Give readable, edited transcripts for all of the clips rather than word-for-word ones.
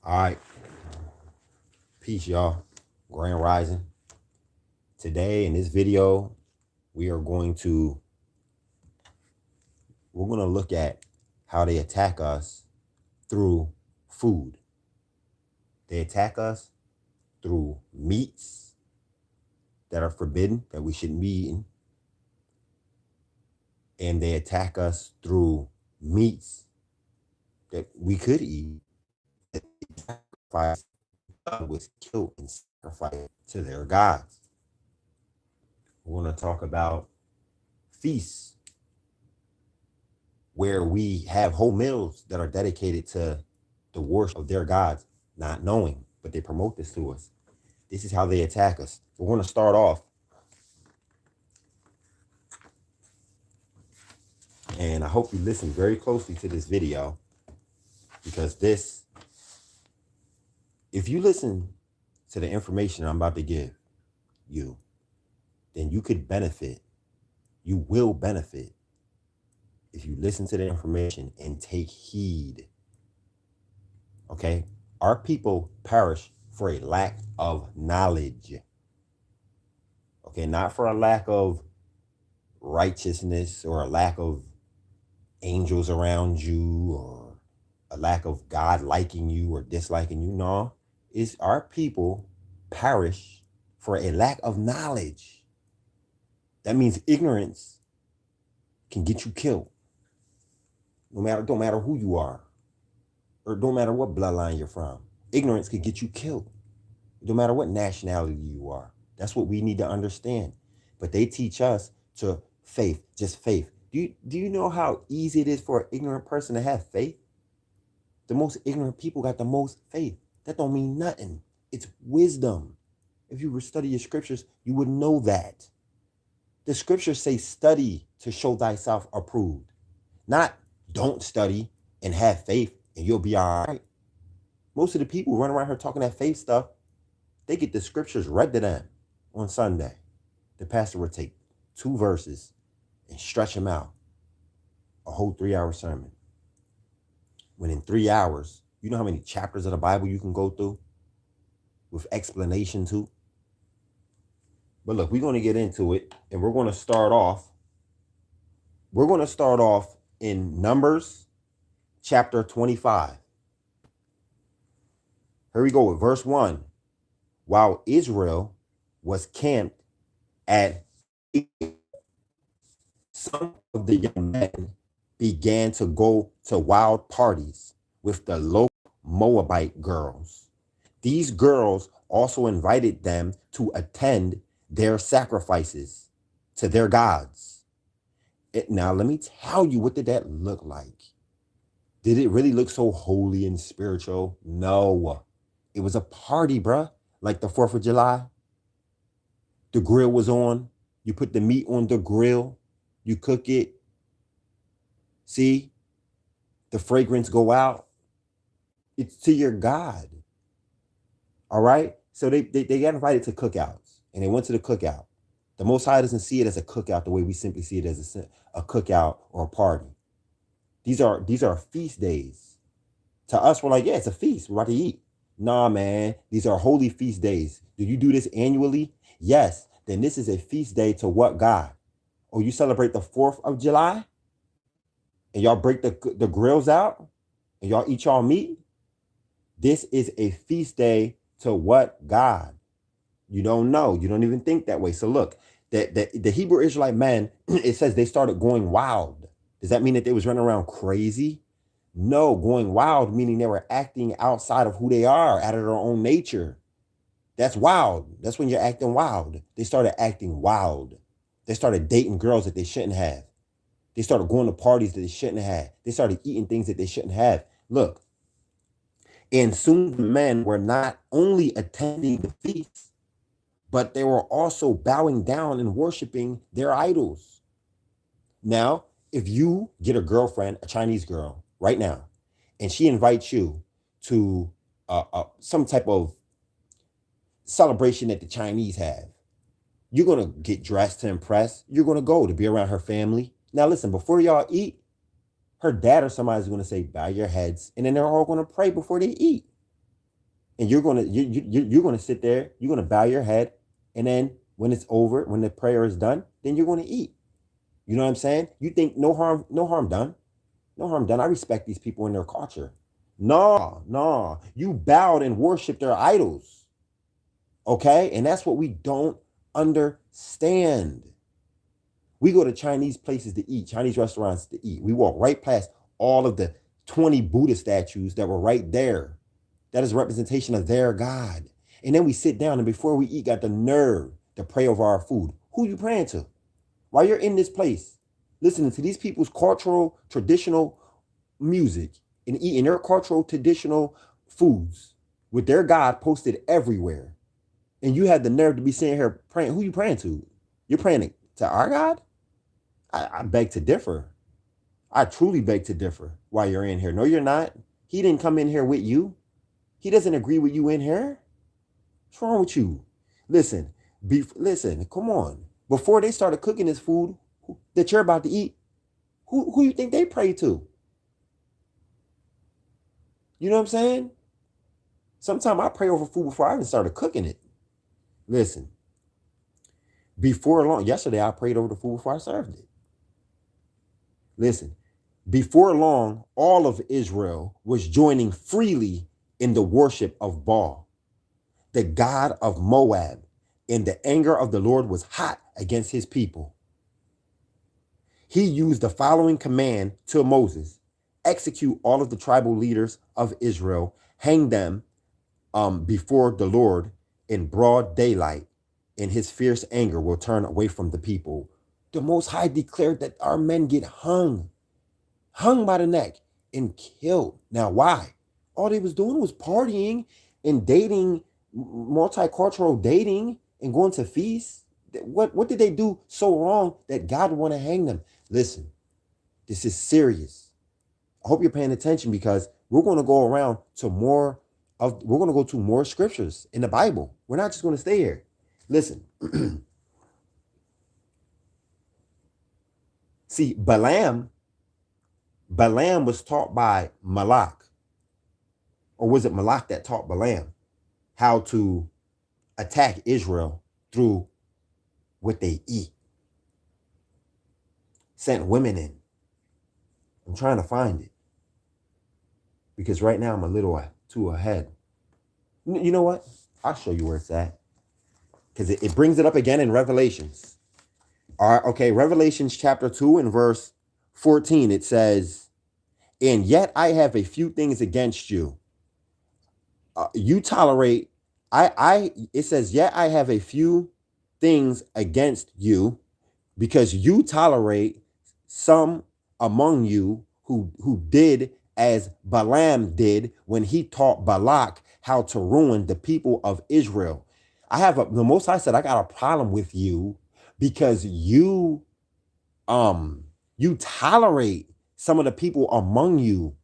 All right, peace, y'all. Grand Rising. Today in this video, we are we're going to look at how they attack us through food. They attack us through meats that are forbidden, that we shouldn't be eating. And they attack us through meats that we could eat, that sacrifice was killed and sacrificed to their gods. We're going to talk about feasts, where we have whole meals that are dedicated to the worship of their gods, not knowing, but they promote this to us. This is how they attack us. We're going to start off, and I hope you listen very closely to this video, because if you listen to the information I'm about to give you, then you could benefit. You will benefit if you listen to the information and take heed. Okay? Our people perish for a lack of knowledge. Okay, not for a lack of righteousness or a lack of angels around you or a lack of God liking you or disliking you. No, it's our people perish for a lack of knowledge. That means ignorance can get you killed. Don't matter who you are, or don't matter what bloodline you're from. Ignorance can get you killed. No matter what nationality you are. That's what we need to understand. But they teach us to faith, just faith. Do you know how easy it is for an ignorant person to have faith? The most ignorant people got the most faith. That don't mean nothing. It's wisdom. If you were to study your scriptures, you would know that. The scriptures say study to show thyself approved. Not don't study and have faith and you'll be all right. Most of the people running around here talking that faith stuff, they get the scriptures read to them on Sunday. The pastor would take 2 verses and stretch them out. A whole 3-hour sermon. When in 3 hours, you know how many chapters of the Bible you can go through with explanation too? But look, we're going to get into it, and we're going to start off. We're going to start off in Numbers chapter 25. Here we go with verse 1. While Israel was camped at some of the young men began to go to wild parties with the local Moabite girls. These girls also invited them to attend their sacrifices to their gods. Now, let me tell you, what did that look like? Did it really look so holy and spiritual? No. It was a party, bruh. Like the 4th of July. The grill was on. You put the meat on the grill. You cook it. See? The fragrance go out. It's to your God. All right? So they got invited to cookouts. And they went to the cookout. The Most High doesn't see it as a cookout the way we simply see it as a cookout or a party. These are feast days. To us, we're like, yeah, it's a feast. We're about to eat. Nah, man, these are holy feast days. Do you do this annually? Yes. Then this is a feast day to what God? Oh, you celebrate the 4th of July? And y'all break the grills out? And y'all eat y'all meat? This is a feast day to what God? You don't know. You don't even think that way. So look, the Hebrew Israelite men, it says they started going wild. Does that mean that they was running around crazy? No, going wild meaning they were acting outside of who they are, out of their own nature. That's wild. That's when you're acting wild. They started acting wild. They started dating girls that they shouldn't have. They started going to parties that they shouldn't have. They started eating things that they shouldn't have. Look, and soon the men were not only attending the feast, but they were also bowing down and worshiping their idols. Now, if you get a girlfriend, a Chinese girl, right now, and she invites you to some type of celebration that the Chinese have, you're going to get dressed to impress. You're going to go to be around her family. Now, listen, before y'all eat, her dad or somebody's going to say, bow your heads. And then they're all going to pray before they eat. and you're gonna sit there, you're gonna bow your head, and then when it's over, when the prayer is done, then you're gonna eat. You know what I'm saying? You think no harm done, no harm done. I respect these people in their culture. No, no, you bowed and worshiped their idols. Okay, and that's what we don't understand. We go to Chinese places to eat, Chinese restaurants to eat. We walk right past all of the 20 Buddha statues that were right there. That is a representation of their God. And then we sit down and before we eat, got the nerve to pray over our food. Who you praying to? While you're in this place, listening to these people's cultural, traditional music and eating their cultural, traditional foods with their God posted everywhere. And you had the nerve to be sitting here praying. Who you praying to? You're praying to our God? I beg to differ. I truly beg to differ while you're in here. No, you're not. He didn't come in here with you. He doesn't agree with you in here. What's wrong with you? Listen, come on. Before they started cooking this food that you're about to eat, who you think they prayed to? You know what I'm saying? Sometimes I pray over food before I even started cooking it. Listen, before long, yesterday I prayed over the food before I served it. Listen, before long, all of Israel was joining freely in the worship of Baal, the god of Moab, and the anger of the Lord was hot against his people. He used the following command to Moses: execute all of the tribal leaders of Israel, hang them before the Lord in broad daylight, and his fierce anger will turn away from the people. The Most High declared that our men get hung by the neck and killed. Now, why? All they was doing was partying and dating, multicultural dating and going to feasts. What did they do so wrong that God would want to hang them? Listen, this is serious. I hope you're paying attention because we're going to go around to we're going to go to more scriptures in the Bible. We're not just going to stay here. Listen. See, Balaam was taught by Malak. Or was it Malak that taught Balaam how to attack Israel through what they eat? Sent women in. I'm trying to find it. Because right now I'm a little too ahead. You know what? I'll show you where it's at. Because it brings it up again in Revelations. All right, okay, Revelations chapter 2 and verse 14, it says, and yet I have a few things against you. You tolerate, it says, yet I have a few things against you because you tolerate some among you who did as Balaam did when he taught Balak how to ruin the people of Israel. The Most High said, I got a problem with you because you tolerate some of the people among you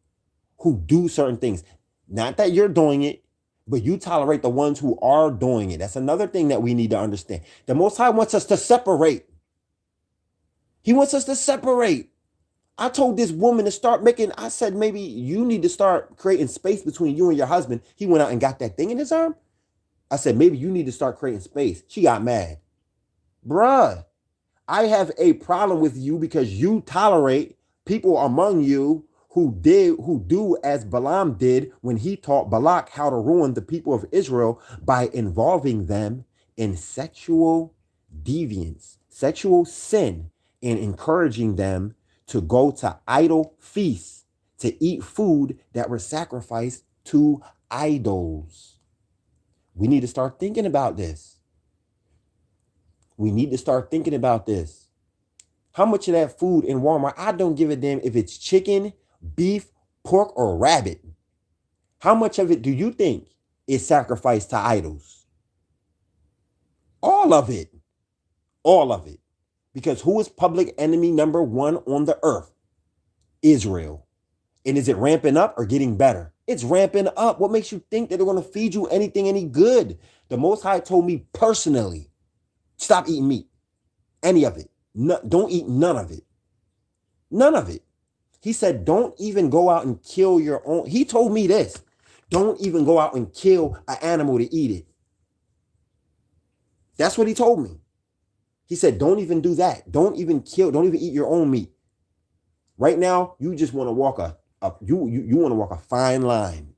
who do certain things. Not that you're doing it, but you tolerate the ones who are doing it. That's another thing that we need to understand. The Most High wants us to separate. He wants us to separate. I told this woman to start I said, maybe you need to start creating space between you and your husband. He went out and got that thing in his arm. I said, maybe you need to start creating space. She got mad. Bruh, I have a problem with you because you tolerate people among you who do as Balaam did when he taught Balak how to ruin the people of Israel by involving them in sexual deviance, sexual sin, and encouraging them to go to idol feasts, to eat food that were sacrificed to idols. We need to start thinking about this. We need to start thinking about this. How much of that food in Walmart, I don't give a damn if it's chicken, beef, pork, or rabbit. How much of it do you think is sacrificed to idols? All of it. All of it. Because who is public enemy number one on the earth? Israel. And is it ramping up or getting better? It's ramping up. What makes you think that they're going to feed you anything any good? The Most High told me personally, stop eating meat. Any of it. No, don't eat none of it. None of it. He said, don't even go out and kill your own. He told me this. Don't even go out and kill an animal to eat it. That's what he told me. He said, don't even do that. Don't even eat your own meat. Right now, you just want to walk you want to walk a fine line.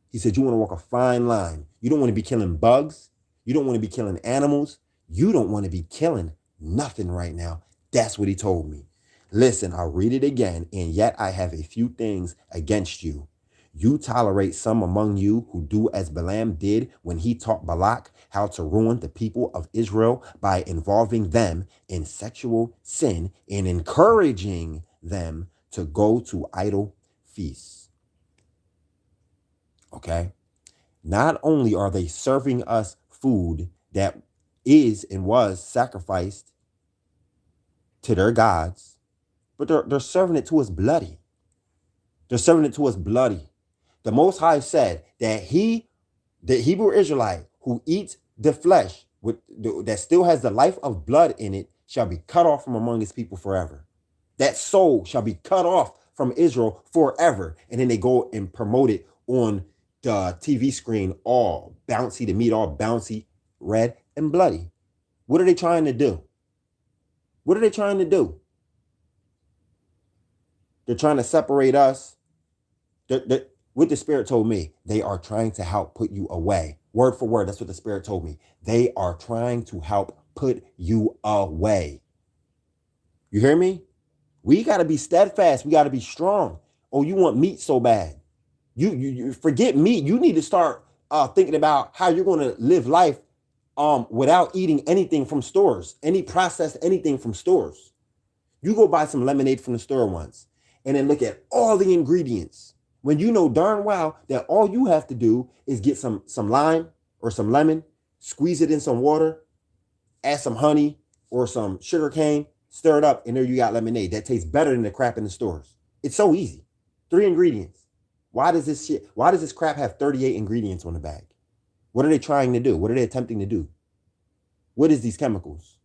He said, you want to walk a fine line. You don't want to be killing bugs. You don't want to be killing animals. You don't want to be killing nothing right now. That's what he told me. Listen, I'll read it again. And yet I have a few things against you. You tolerate some among you who do as Balaam did when he taught Balak how to ruin the people of Israel by involving them in sexual sin and encouraging them to go to idol feasts. Okay? Not only are they serving us food that is and was sacrificed to their gods, but they're serving it to us bloody. They're serving it to us bloody. The Most High said that the Hebrew Israelite who eats the flesh that still has the life of blood in it shall be cut off from among his people forever. That soul shall be cut off from Israel forever. And then they go and promote it on the TV screen, all bouncy, the meat all bouncy, red and bloody. What are they trying to do? What are they trying to do? They're trying to separate us. What the Spirit told me, they are trying to help put you away. Word for word, that's what the Spirit told me. They are trying to help put you away. You hear me? We got to be steadfast. We got to be strong. Oh, you want meat so bad. You forget meat. You need to start thinking about how you're going to live life without eating anything from stores, any processed anything from stores. You go buy some lemonade from the store once and then look at all the ingredients. When you know darn well that all you have to do is get some lime or some lemon, squeeze it in some water, add some honey or some sugar cane, stir it up, and there you got lemonade. That tastes better than the crap in the stores. It's so easy. 3 ingredients. Why does this crap have 38 ingredients on the bag? What are they trying to do? What are they attempting to do? What is these chemicals?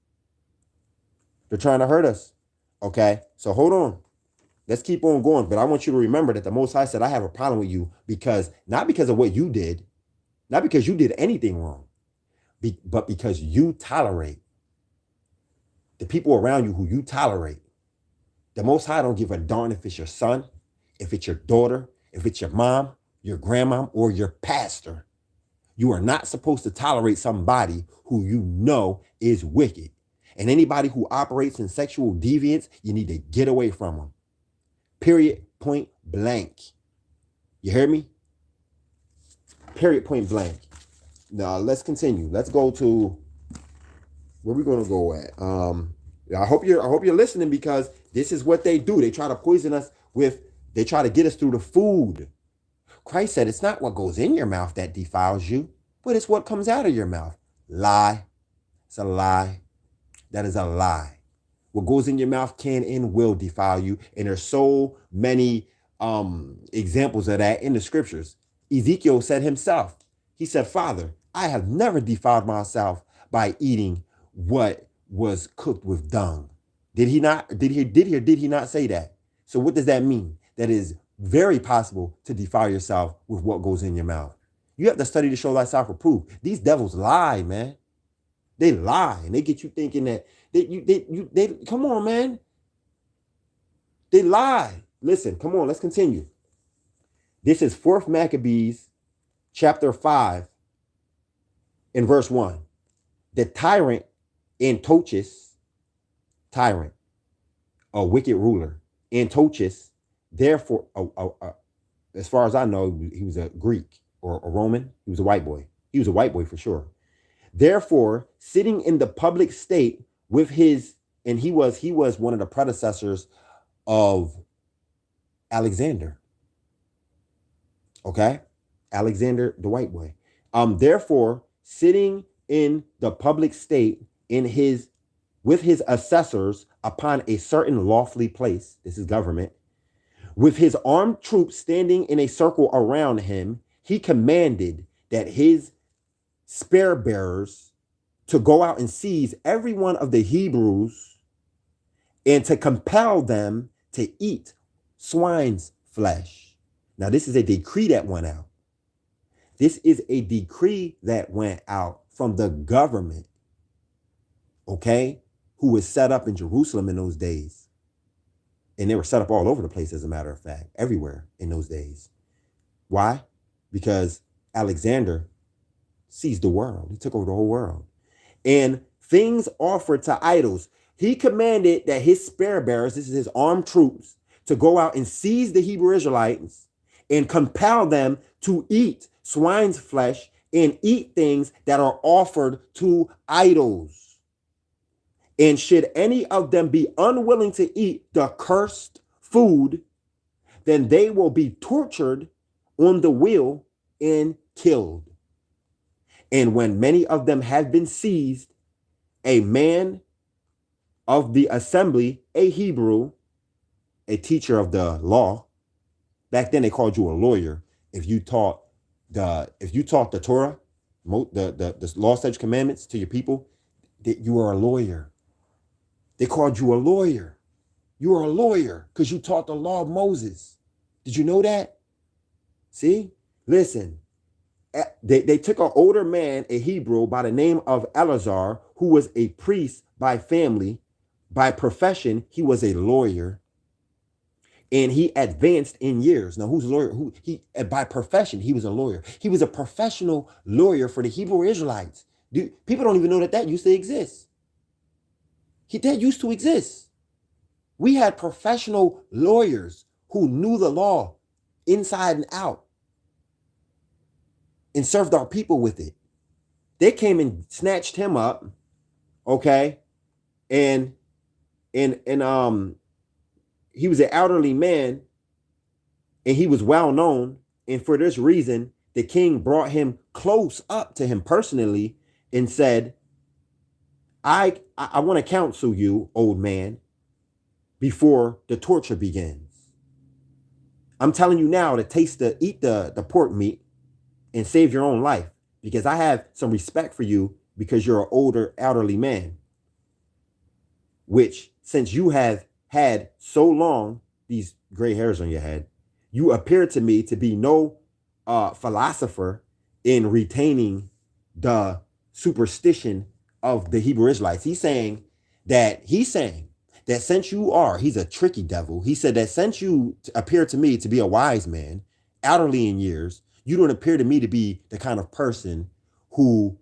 They're trying to hurt us. Okay, so hold on. Let's keep on going. But I want you to remember that the Most High said, I have a problem with you not because of what you did, not because you did anything wrong, but because you tolerate the people around you who you tolerate. The Most High don't give a darn if it's your son, if it's your daughter, if it's your mom, your grandmom, or your pastor. You are not supposed to tolerate somebody who you know is wicked. And anybody who operates in sexual deviance, you need to get away from them. Period, point blank. You hear me? Period, point blank. Now, let's continue. Let's go to where we're going to go at. I hope you're listening, because this is what they do. They try to poison us they try to get us through the food. Christ said it's not what goes in your mouth that defiles you, but it's what comes out of your mouth. Lie. It's a lie. That is a lie. What goes in your mouth can and will defile you. And there's so many examples of that in the scriptures. Ezekiel said himself, he said, Father, I have never defiled myself by eating what was cooked with dung. Did he not? Did he not say that? So what does that mean? That is very possible to defile yourself with what goes in your mouth. You have to study to show thyself approved. These devils lie, man. They lie, and they get you thinking that they come on, man. They lie. Listen, come on, let's continue. This is 4th Maccabees, chapter 5, in verse 1. The tyrant Antiochus, tyrant, a wicked ruler, Antiochus, therefore, as far as I know, he was a Greek or a Roman. He was a white boy. He was a white boy for sure. Therefore, sitting in the public state with and he was one of the predecessors of Alexander. Okay? Alexander, the white boy. Therefore, sitting in the public state with his assessors upon a certain lawfully place, this is government, with his armed troops standing in a circle around him, he commanded that his spear bearers to go out and seize every one of the Hebrews and to compel them to eat swine's flesh Now, this is a decree that went out. This is a decree that went out from the government, okay, who was set up in Jerusalem in those days. And they were set up all over the place, as a matter of fact, everywhere in those days. Why? Because Alexander seized the world. He took over the whole world. And things offered to idols. He commanded that his spear bearers, this is his armed troops, to go out and seize the Hebrew Israelites and compel them to eat swine's flesh and eat things that are offered to idols. And should any of them be unwilling to eat the cursed food, then they will be tortured on the wheel and killed. And when many of them have been seized, a man of the assembly, a Hebrew, a teacher of the law, back then they called you a lawyer if you taught the Torah, the law, statutes, commandments to your people, that you were a lawyer. They called you a lawyer. You were a lawyer because you taught the law of Moses. Did you know that? See? Listen. They took an older man, a Hebrew, by the name of Eleazar, who was a priest by family. By profession, he was a lawyer. And he advanced in years. Now, who's a lawyer? By profession, he was a lawyer. He was a professional lawyer for the Hebrew Israelites. People don't even know that used to exist. That used to exist. We had professional lawyers who knew the law inside and out and served our people with it. They came and snatched him up, okay? And he was an elderly man, and he was well known. And for this reason, the king brought him close up to him personally and said, I want to counsel you, old man, before the torture begins. I'm telling you now to eat the pork meat and save your own life, because I have some respect for you because you're an older, elderly man, which, since you have had so long these gray hairs on your head, you appear to me to be no philosopher in retaining the superstition of the Hebrew Israelites. He's saying that since he's a tricky devil. He said that since you appear to me to be a wise man, elderly in years, you don't appear to me to be the kind of person who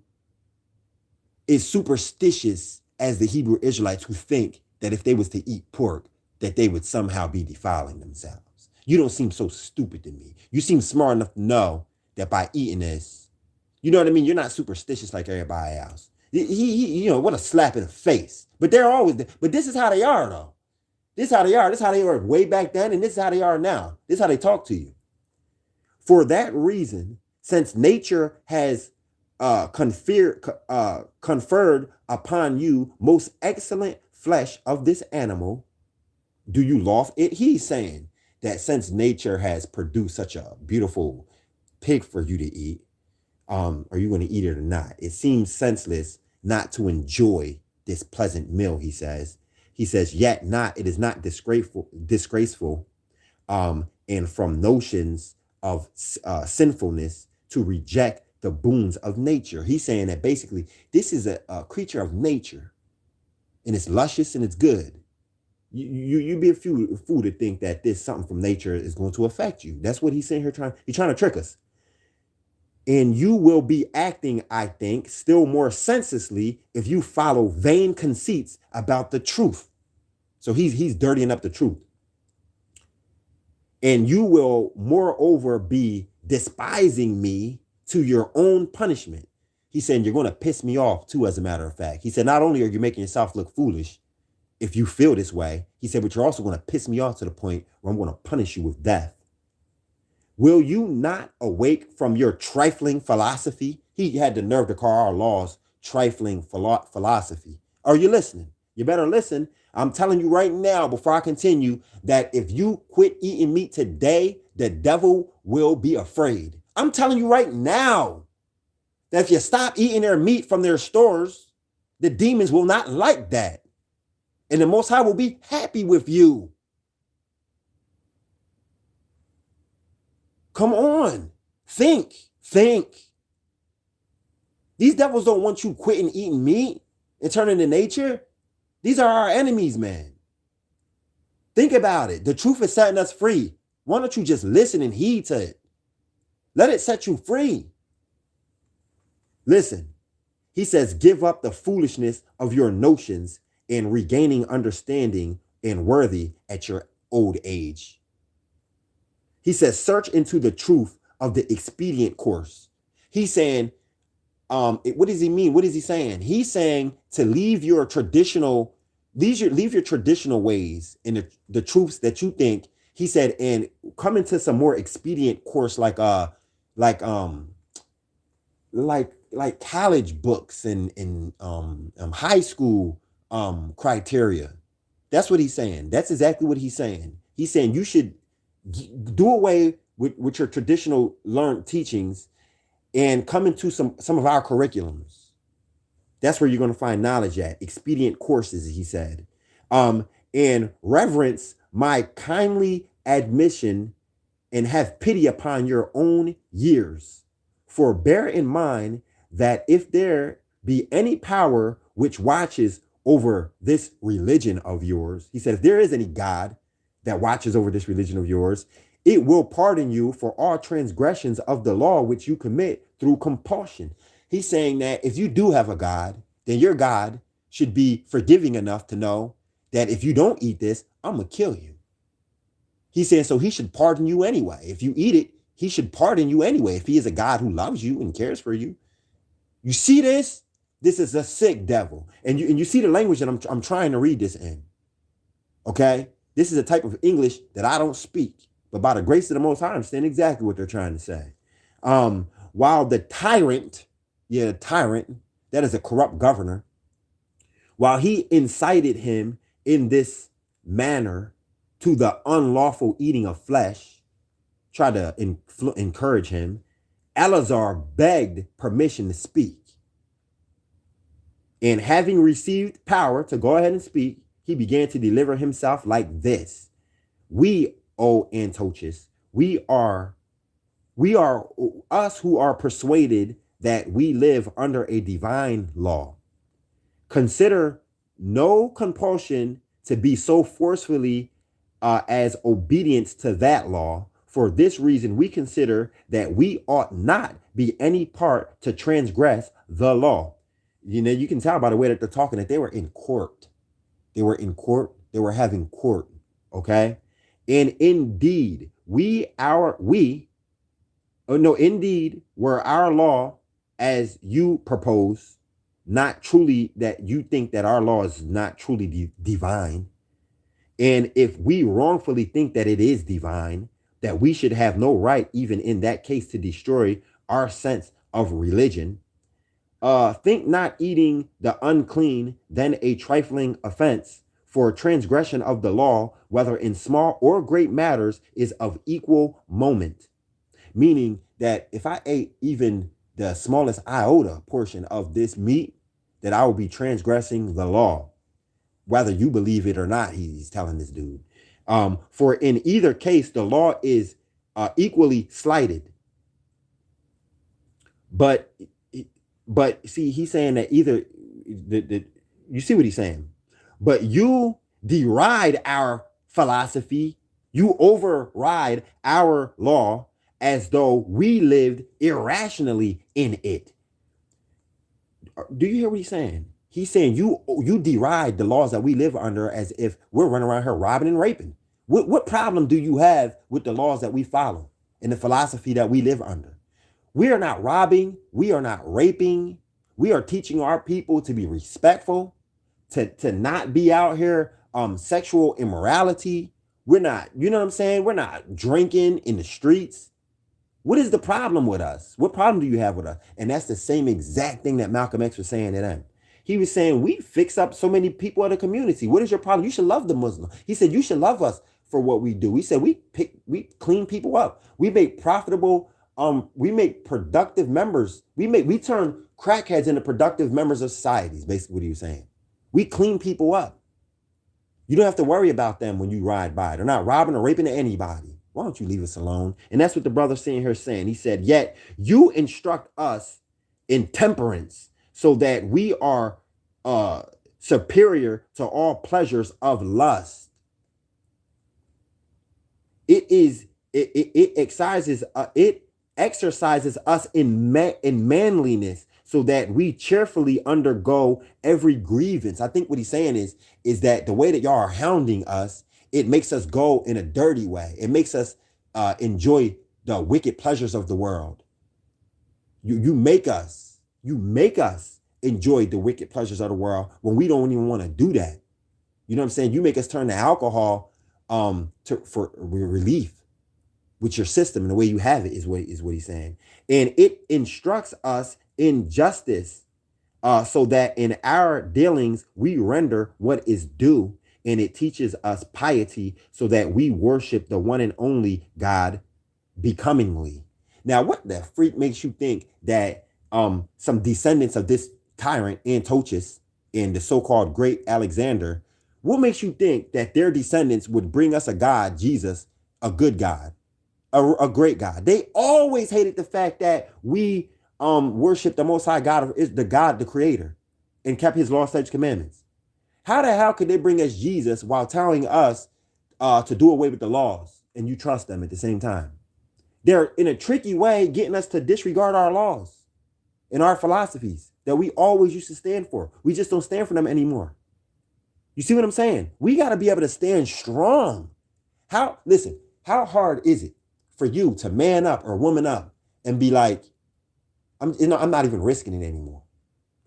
is superstitious as the Hebrew Israelites, who think that if they was to eat pork, that they would somehow be defiling themselves. You don't seem so stupid to me. You seem smart enough to know that by eating this, you know what I mean? You're not superstitious like everybody else. He what a slap in the face. But this is how they are, though. This is how they are. This is how they were way back then, and this is how they are now. This is how they talk to you. For that reason, since nature has conferred upon you most excellent flesh of this animal, do you loft it? He's saying that since nature has produced such a beautiful pig for you to eat, are you going to eat it or not? It seems senseless not to enjoy this pleasant meal, he says. He says, yet it is not disgraceful, and from notions of sinfulness to reject the boons of nature. He's saying that basically this is a creature of nature, and it's luscious and it's good. You'd be a fool to think that this something from nature is going to affect you. That's what he's saying here. He's trying to trick us. And you will be acting, I think, still more senselessly if you follow vain conceits about the truth. So he's dirtying up the truth. And you will moreover be despising me to your own punishment. He's saying you're going to piss me off too, as a matter of fact. He said, not only are you making yourself look foolish if you feel this way, he said, but you're also going to piss me off to the point where I'm going to punish you with death. Will you not awake from your trifling philosophy? He had the nerve to call our laws trifling philosophy. Are you listening? You better listen. I'm telling you right now, before I continue, that if you quit eating meat today, the devil will be afraid. I'm telling you right now that if you stop eating their meat from their stores, the demons will not like that. And the Most High will be happy with you. Come on. Think. These devils don't want you quitting eating meat and turning to nature. These are our enemies, man. Think about it. The truth is setting us free. Why don't you just listen and heed to it? Let it set you free. Listen, he says, give up the foolishness of your notions and regaining understanding and worthy at your old age. He says, search into the truth of the expedient course. He's saying, what does he mean? What is he saying? He's saying to leave your traditional, leave your traditional ways and the truths that you think. He said, and come into some more expedient course, like college books and high school criteria. That's what he's saying. That's exactly what he's saying. He's saying you should do away with your traditional learned teachings and come into some of our curriculums. That's where you're going to find knowledge at. Expedient courses, he said. And reverence my kindly admission and have pity upon your own years. For bear in mind that if there be any power which watches over this religion of yours, he said, if there is any God that watches over this religion of yours, it will pardon you for all transgressions of the law which you commit through compulsion. He's saying that if you do have a God, then your God should be forgiving enough to know that if you don't eat this, I'm going to kill you. He's saying, so he should pardon you anyway. If you eat it, he should pardon you anyway. If he is a God who loves you and cares for you. You see this? This is a sick devil. And you see the language that I'm trying to read this in. Okay? This is a type of English that I don't speak. But by the grace of the Most High, I understand exactly what they're trying to say. While the tyrant, that is a corrupt governor, while he incited him in this manner to the unlawful eating of flesh, tried to encourage him, Eleazar begged permission to speak. And having received power to go ahead and speak, he began to deliver himself like this. We, O Antiochus, we are us who are persuaded that we live under a divine law. Consider no compulsion to be so forcefully as obedience to that law. For this reason, we consider that we ought not be any part to transgress the law. You know, you can tell by the way that they're talking that they were in court. They were having court. Okay. And indeed, indeed were our law as you propose, not truly that you think that our law is not truly divine. And if we wrongfully think that it is divine, that we should have no right, even in that case, to destroy our sense of religion. Think not eating the unclean then a trifling offense, for transgression of the law, whether in small or great matters, is of equal moment. Meaning that if I ate even the smallest iota portion of this meat, that I will be transgressing the law, whether you believe it or not, he's telling this dude. For in either case, the law is equally slighted. But see, he's saying that either you see what he's saying. But you deride our philosophy, you override our law as though we lived irrationally in it. Do you hear what he's saying? He's saying you deride the laws that we live under as if we're running around here robbing and raping. What problem do you have with the laws that we follow and the philosophy that we live under? We are not robbing. We are not raping. We are teaching our people to be respectful, to not be out here sexual immorality. We're not, you know what I'm saying? We're not drinking in the streets. What is the problem with us? What problem do you have with us? And that's the same exact thing that Malcolm X was saying to them. He was saying, we fix up so many people in the community. What is your problem? You should love the Muslim. He said, you should love us for what we do. He said, we clean people up. We make profitable, we make productive members. We turn crackheads into productive members of society, is basically what he was saying. We clean people up. You don't have to worry about them when you ride by. They're not robbing or raping anybody. Why don't you leave us alone? And that's what the brother's sitting here saying. He said, yet you instruct us in temperance so that we are superior to all pleasures of lust. It exercises us in manliness so that we cheerfully undergo every grievance. I think what he's saying is that the way that y'all are hounding us, it makes us go in a dirty way. It makes us enjoy the wicked pleasures of the world. You make us enjoy the wicked pleasures of the world when we don't even want to do that. You know what I'm saying? You make us turn to alcohol for relief with your system and the way you have it is what he's saying. And it instructs us in justice so that in our dealings we render what is due, and it teaches us piety so that we worship the one and only God becomingly. Now, what the freak makes you think that some descendants of this tyrant Antiochus and the so-called great Alexander, what makes you think that their descendants would bring us a God, Jesus, a good God, a great God? They always hated the fact that we worship the Most High God, is the God, the Creator, and kept His law, statutes, commandments. How the hell could they bring us Jesus while telling us to do away with the laws and you trust them at the same time? They're in a tricky way getting us to disregard our laws and our philosophies that we always used to stand for. We just don't stand for them anymore. You see what I'm saying? We got to be able to stand strong. How hard is it for you to man up or woman up and be like, I'm not even risking it anymore.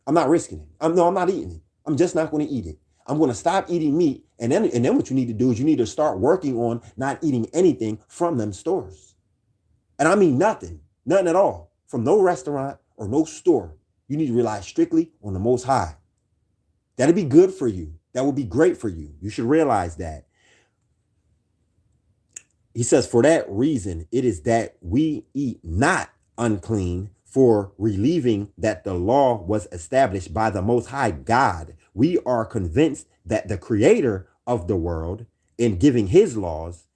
I'm not risking it. I'm not eating it. I'm just not going to eat it. I'm going to stop eating meat. And then what you need to do is you need to start working on not eating anything from them stores. And I mean nothing at all, from no restaurant or no store. You need to rely strictly on the Most High. That'd be good for you. That would be great for you. You should realize that. He says, for that reason, it is that we eat not unclean, for relieving that the law was established by the Most High God. We are convinced that the Creator of the world, in giving His laws,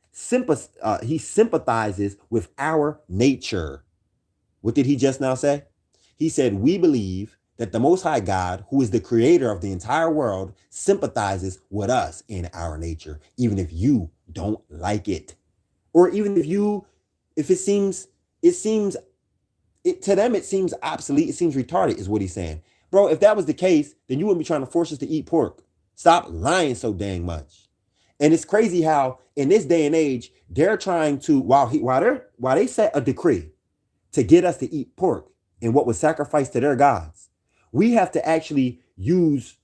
he sympathizes with our nature. What did he just now say? He said, we believe that the Most High God, who is the creator of the entire world, sympathizes with us in our nature, even if you don't like it. Or even if it seems to them, it seems obsolete, it seems retarded, is what he's saying. Bro, if that was the case, then you wouldn't be trying to force us to eat pork. Stop lying so dang much. And it's crazy how in this day and age, they're trying to, while they set a decree to get us to eat pork and what was sacrificed to their gods, we have to actually use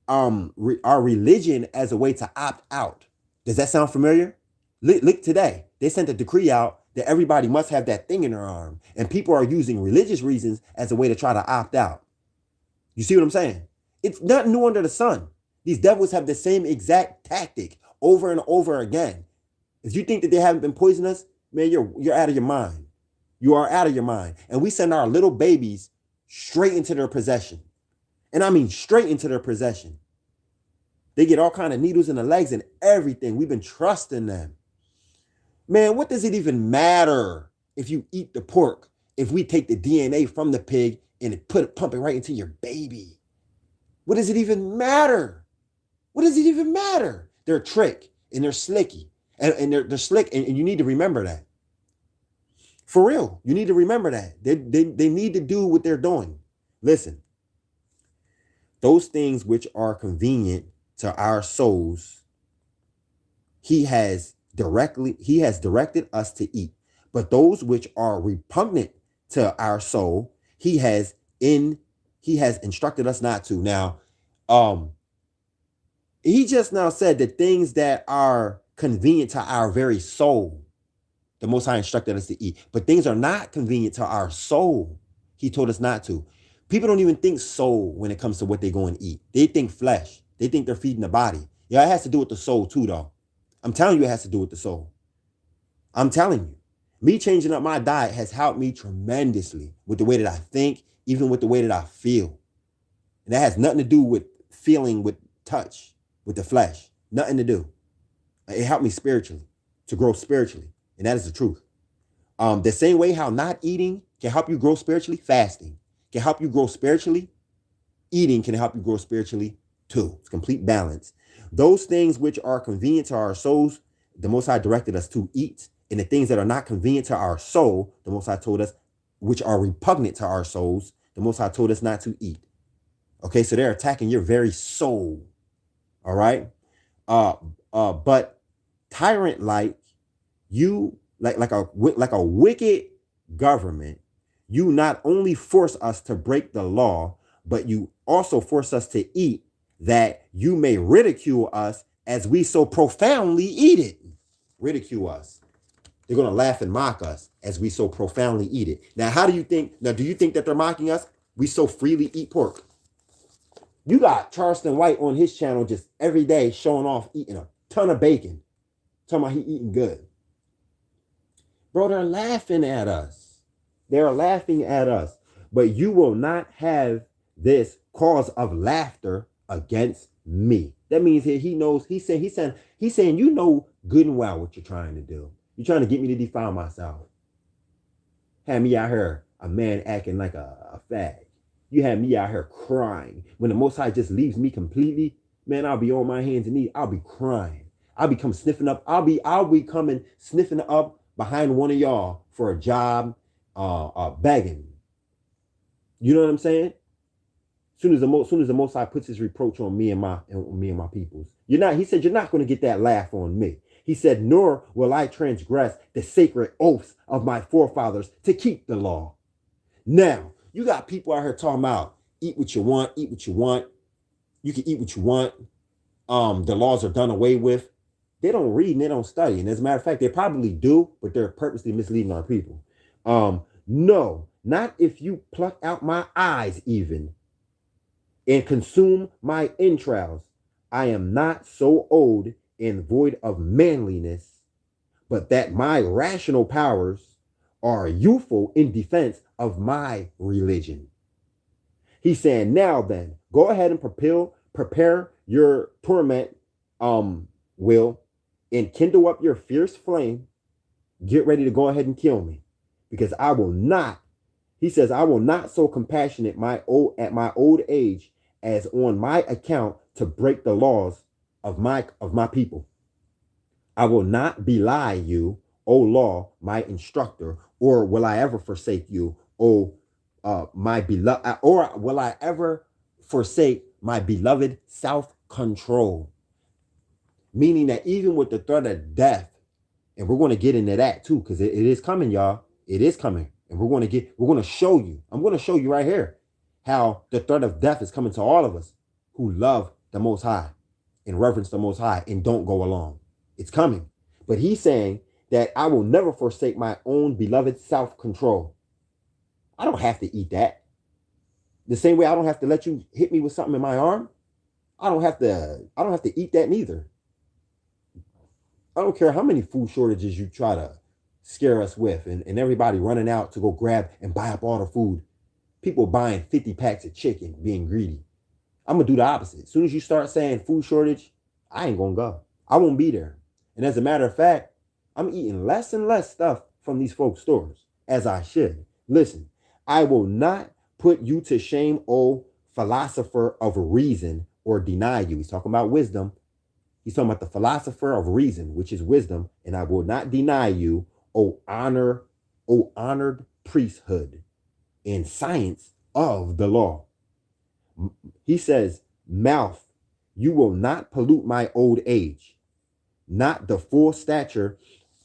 our religion as a way to opt out. Does that sound familiar? Look today, they sent a decree out that everybody must have that thing in their arm, and people are using religious reasons as a way to try to opt out. You see what I'm saying? It's nothing new under the sun. These devils have the same exact tactic over and over again. If you think that they haven't been poisoning us, man, you're out of your mind. You are out of your mind. And we send our little babies straight into their possession. And I mean straight into their possession. They get all kind of needles in the legs and everything. We've been trusting them. Man, what does it even matter if you eat the pork, if we take the DNA from the pig and pump it right into your baby? What does it even matter? What does it even matter? They're a trick and they're slicky and they're slick, and you need to remember that. For real, you need to remember that. They need to do what they're doing. Listen, those things which are convenient to our souls, he has directed us to eat. But those which are repugnant to our soul, he has instructed us not to. Now, he just now said that things that are convenient to our very soul, the Most High instructed us to eat. But things are not convenient to our soul. He told us not to. People don't even think soul when it comes to what they go and eat. They think flesh. They think they're feeding the body. Yeah, it has to do with the soul too, though. I'm telling you, it has to do with the soul. I'm telling you. Me changing up my diet has helped me tremendously with the way that I think, even with the way that I feel. And that has nothing to do with feeling with touch, with the flesh. Nothing to do. It helped me spiritually, to grow spiritually. And that is the truth. The same way how not eating can help you grow spiritually, fasting can help you grow spiritually, eating can help you grow spiritually too. It's complete balance. Those things which are convenient to our souls, the Most High directed us to eat. And the things that are not convenient to our soul, the Most High told us, which are repugnant to our souls, the Most High told us not to eat. Okay, so they're attacking your very soul. All right. But tyrant like you, like a wicked government, you not only force us to break the law, but you also force us to eat, that you may ridicule us as we so profoundly eat it. Ridicule us. They're going to laugh and mock us as we so profoundly eat it. Now, do you think that they're mocking us? We so freely eat pork. You got Charleston White on his channel just every day showing off eating a ton of bacon. Talking about he eating good. Bro, they're laughing at us. They're laughing at us. But you will not have this cause of laughter against me. That means he knows, he's saying, you know good and well what you're trying to do. You're trying to get me to defile myself. Had me out here, a man acting like a fag. You had me out here crying. When the Most High just leaves me completely, man, I'll be on my hands and knees. I'll be crying. I'll become sniffing up. I'll be coming sniffing up behind one of y'all for a job, begging. You know what I'm saying? Soon as the Most High puts his reproach on me and my peoples, he said, you're not going to get that laugh on me. He said, nor will I transgress the sacred oaths of my forefathers to keep the law. Now, you got people out here talking about eat what you want, eat what you want. You can eat what you want. The laws are done away with. They don't read and they don't study. And as a matter of fact, they probably do, but they're purposely misleading our people. No, not if you pluck out my eyes even and consume my entrails. I am not so old and void of manliness, but that my rational powers are youthful in defense of my religion. He's saying, now then, go ahead and prepare your torment, will, and kindle up your fierce flame. Get ready to go ahead and kill me, because I will not, he says, I will not so compassionate at my old age as on my account to break the laws of my people. I will not belie you, O law, my instructor, or will I ever forsake you, O my beloved, or will I ever forsake my beloved self-control? Meaning that even with the threat of death, and we're going to get into that too, because it is coming, y'all. It is coming. And we're going to show you. I'm going to show you right here how the threat of death is coming to all of us who love the Most High and reverence the Most High and don't go along. It's coming. But he's saying that I will never forsake my own beloved self-control. I don't have to eat that. The same way I don't have to let you hit me with something in my arm. I don't have to eat that neither. I don't care how many food shortages you try to scare us with, and everybody running out to go grab and buy up all the food. People buying 50 packs of chicken, being greedy. I'm going to do the opposite. As soon as you start saying food shortage, I ain't going to go. I won't be there. And as a matter of fact, I'm eating less and less stuff from these folks' stores, as I should. Listen, I will not put you to shame, O philosopher of reason, or deny you. He's talking about wisdom. He's talking about the philosopher of reason, which is wisdom. And I will not deny you, O honored priesthood and science of the law. He says, mouth, you will not pollute my old age, not the full stature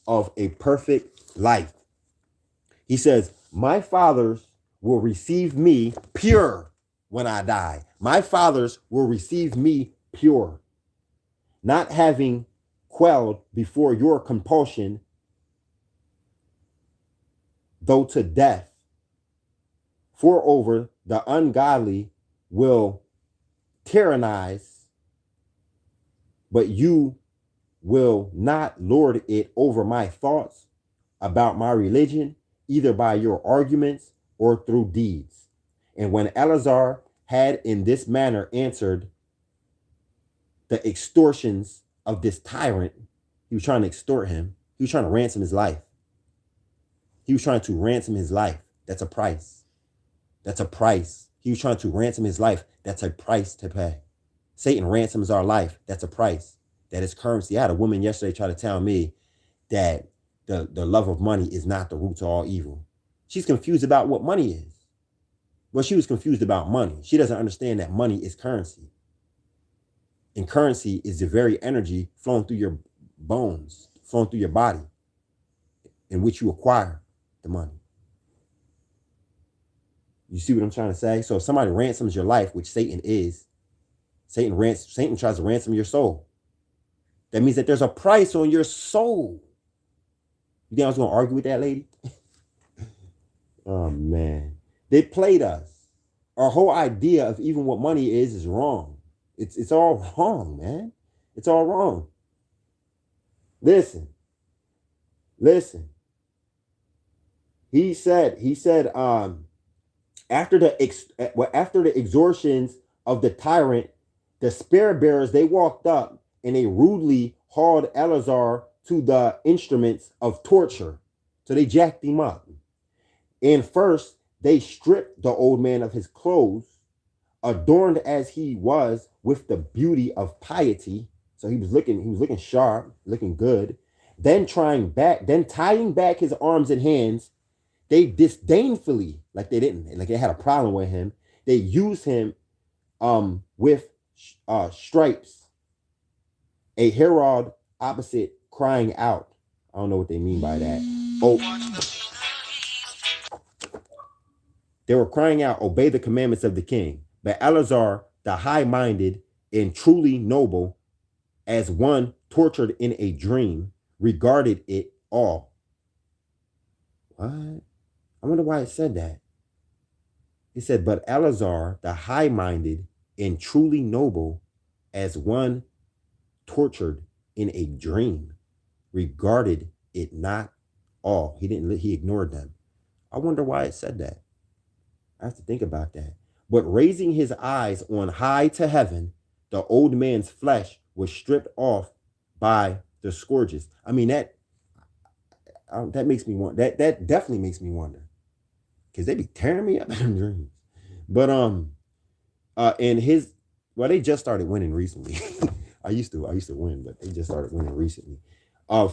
of a perfect life. He says, my fathers will receive me pure when I die. My fathers will receive me pure, not having quelled before your compulsion, though to death. Moreover, the ungodly will tyrannize, but you will not lord it over my thoughts about my religion, either by your arguments or through deeds. And when Eleazar had in this manner answered the extortions of this tyrant, he was trying to extort him. He was trying to ransom his life. He was trying to ransom his life. That's a price. That's a price. He was trying to ransom his life. That's a price to pay. Satan ransoms our life. That's a price. That is currency. I had a woman yesterday try to tell me that the love of money is not the root to all evil. She's confused about what money is. Well, she was confused about money. She doesn't understand that money is currency. And currency is the very energy flowing through your bones, flowing through your body, in which you acquire the money. You see what I'm trying to say? So if somebody ransoms your life, which Satan is, Satan tries to ransom your soul. That means that there's a price on your soul. You think I was going to argue with that lady? Oh, man. They played us. Our whole idea of even what money is wrong. It's all wrong, man. It's all wrong. Listen. He said, after the extortions of the tyrant, the spear bearers, they walked up and they rudely hauled Eleazar to the instruments of torture. So they jacked him up. And first, they stripped the old man of his clothes, adorned as he was with the beauty of piety. So he was looking sharp, looking good. Then tying back his arms and hands, they disdainfully, like they had a problem with him. They used him with stripes. A herald opposite crying out. I don't know what they mean by that. Oh, they were crying out, obey the commandments of the king. But Eleazar, the high-minded and truly noble, as one tortured in a dream, regarded it all. What? I wonder why it said that. It said, but Eleazar, the high-minded and truly noble, as one tortured in a dream, regarded it not all. He ignored them. I wonder why it said that. I have to think about that. But raising his eyes on high to heaven, the old man's flesh was stripped off by the scourges. I mean, that makes me wonder. That definitely makes me wonder. Because they be tearing me up in dreams. But they just started winning recently. I used to win, but they just started winning recently.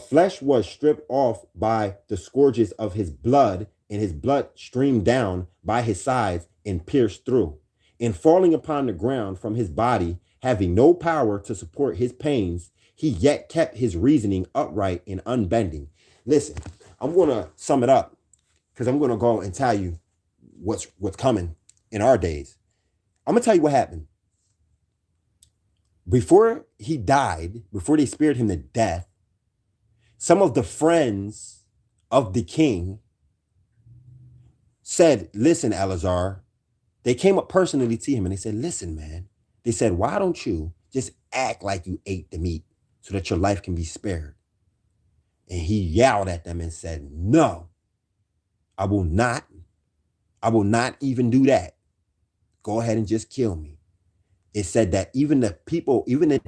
Flesh was stripped off by the scourges of his blood, and his blood streamed down by his sides and pierced through. And falling upon the ground from his body, having no power to support his pains, he yet kept his reasoning upright and unbending. Listen, I'm going to sum it up because I'm going to go and tell you what's coming in our days. I'm going to tell you what happened. Before he died, before they speared him to death, some of the friends of the king said, listen, Eleazar, they came up personally to him and they said, listen, man, they said, why don't you just act like you ate the meat so that your life can be spared? And he yelled at them and said, no, I will not even do that. Go ahead and just kill me. It said that even the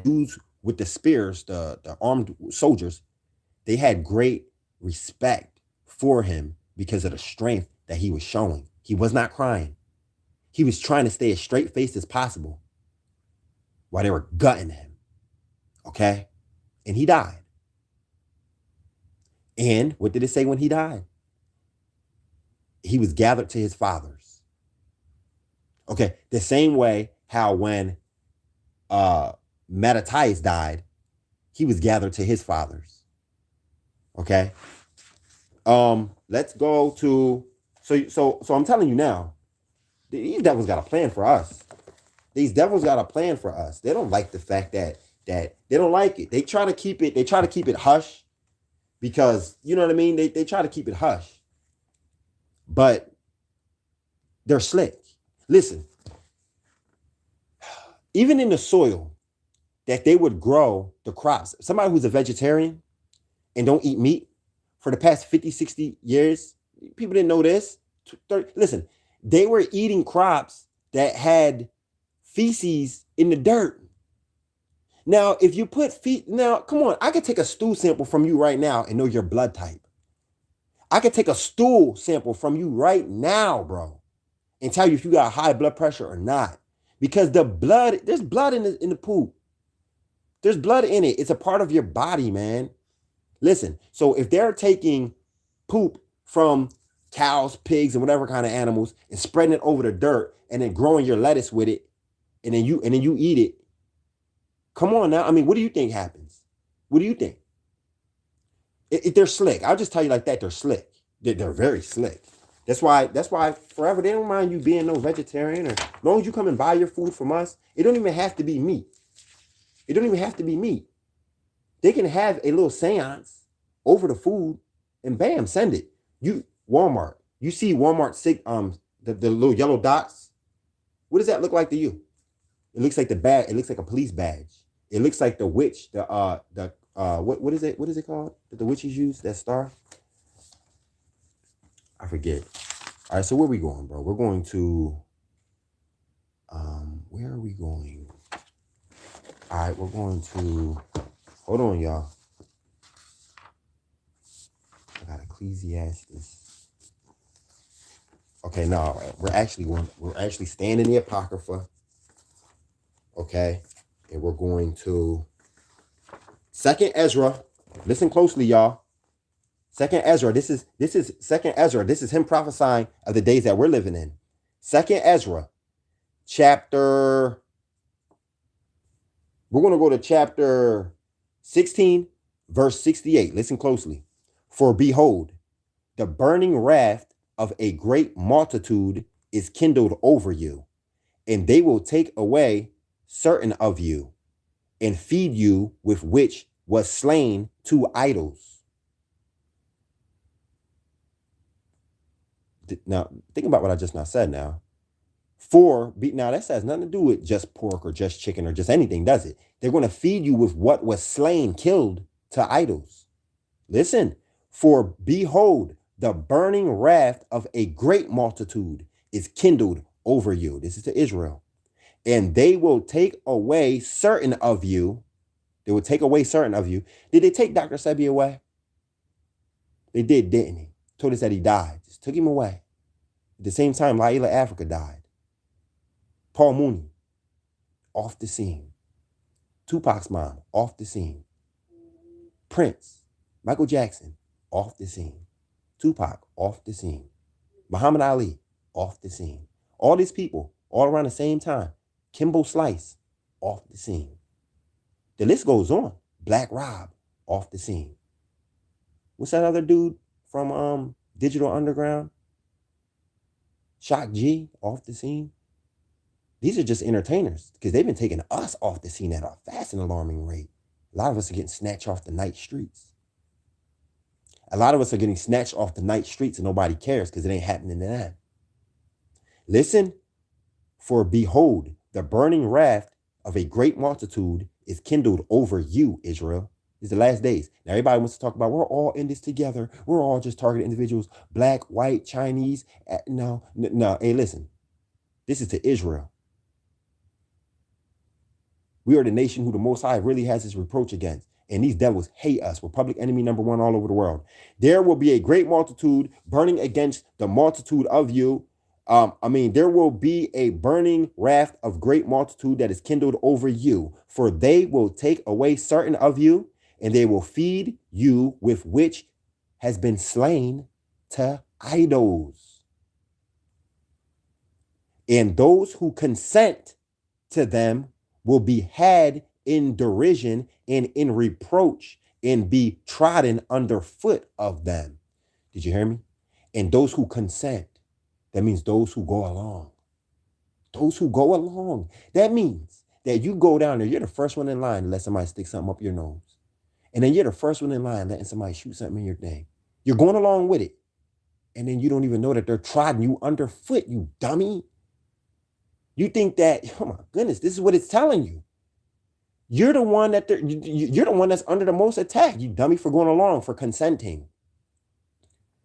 dudes with the spears, the armed soldiers, they had great respect for him because of the strength that he was showing. He was not crying. He was trying to stay as straight-faced as possible while they were gutting him. Okay? And he died. And what did it say when he died? He was gathered to his fathers. Okay, the same way how when Mattathias died, he was gathered to his fathers. Okay? Let's go to so I'm telling you now, these devils got a plan for us. These devils got a plan for us. They don't like the fact that they don't like it. They try to keep it hush because, you know what I mean? They try to keep it hush. But they're slick. Listen, even in the soil that they would grow the crops, somebody who's a vegetarian and don't eat meat for the past 50, 60 years, people didn't know this. Listen, they were eating crops that had feces in the dirt. Now, if you put now, come on, I could take a stool sample from you right now and know your blood type. I could take a stool sample from you right now, bro, and tell you if you got high blood pressure or not. Because the blood, there's blood in the poop. There's blood in it. It's a part of your body, man. Listen, so if they're taking poop from cows, pigs, and whatever kind of animals and spreading it over the dirt and then growing your lettuce with it, and then you eat it. Come on now. I mean, what do you think happens? What do you think? They're slick. I'll just tell you like that. They're slick. They're very slick. That's why forever they don't mind you being no vegetarian, or as long as you come and buy your food from us, it don't even have to be meat. It don't even have to be meat. They can have a little seance over the food and bam, send it. You Walmart. You see Walmart the little yellow dots. What does that look like to you? It looks like the badge. It looks like a police badge. It looks like the witch. What is it? What is it called that the witches use? That star. I forget. All right. So where are we going, bro? We're going to. Where are we going? All right. We're going to. Hold on, y'all. I got Ecclesiastes. Okay. No. All right. We're actually staying in the Apocrypha. Okay, and we're going to Second Ezra. Listen closely, y'all. Second Ezra. This is Second Ezra. This is him prophesying of the days that we're living in. Second Ezra, chapter. We're going to go to chapter 16, verse 68. Listen closely. For behold, the burning wrath of a great multitude is kindled over you, and they will take away certain of you, and feed you with which was slain to idols. Now, think about what I just now said now. Now that has nothing to do with just pork or just chicken or just anything, does it? They're going to feed you with what was slain, killed to idols. Listen, for behold, the burning wrath of a great multitude is kindled over you. This is to Israel. And they will take away certain of you. They will take away certain of you. Did they take Dr. Sebi away? They did, didn't he? Told us that he died. Just took him away. At the same time, Laila Africa died. Paul Mooney, off the scene. Tupac's mom, off the scene. Prince, Michael Jackson, off the scene. Tupac, off the scene. Muhammad Ali, off the scene. All these people, all around the same time. Kimbo Slice, off the scene. The list goes on. Black Rob, off the scene. What's that other dude from Digital Underground? Shock G, off the scene. These are just entertainers because they've been taking us off the scene at a fast and alarming rate. A lot of us are getting snatched off the night streets. A lot of us are getting snatched off the night streets and nobody cares because it ain't happening to them. Listen, for behold, the burning wrath of a great multitude is kindled over you, Israel. It's the last days. Now, everybody wants to talk about we're all in this together. We're all just targeted individuals, black, white, Chinese. No. Hey, listen, this is to Israel. We are the nation who the Most High really has his reproach against. And these devils hate us. We're public enemy number one all over the world. There will be a great multitude burning against the multitude of you. There will be a burning wrath of great multitude that is kindled over you, for they will take away certain of you, and they will feed you with which has been slain to idols. And those who consent to them will be had in derision and in reproach and be trodden underfoot of them. Did you hear me? And those who consent. That means those who go along. Those who go along. That means that you go down there, you're the first one in line to let somebody stick something up your nose. And then you're the first one in line letting somebody shoot something in your thing. You're going along with it. And then you don't even know that they're trotting you underfoot, you dummy. You think that, oh my goodness, this is what it's telling you. You're the one you're the one that's under the most attack, you dummy, for going along, for consenting.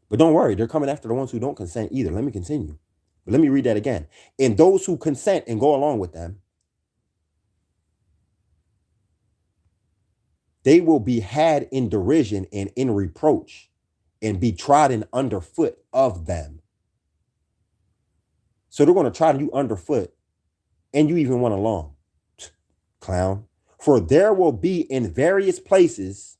But don't worry, they're coming after the ones who don't consent either. Let me continue. But let me read that again. And those who consent and go along with them, they will be had in derision and in reproach and be trodden underfoot of them. So they're going to trot you underfoot, and you even went along. Clown. For there will be in various places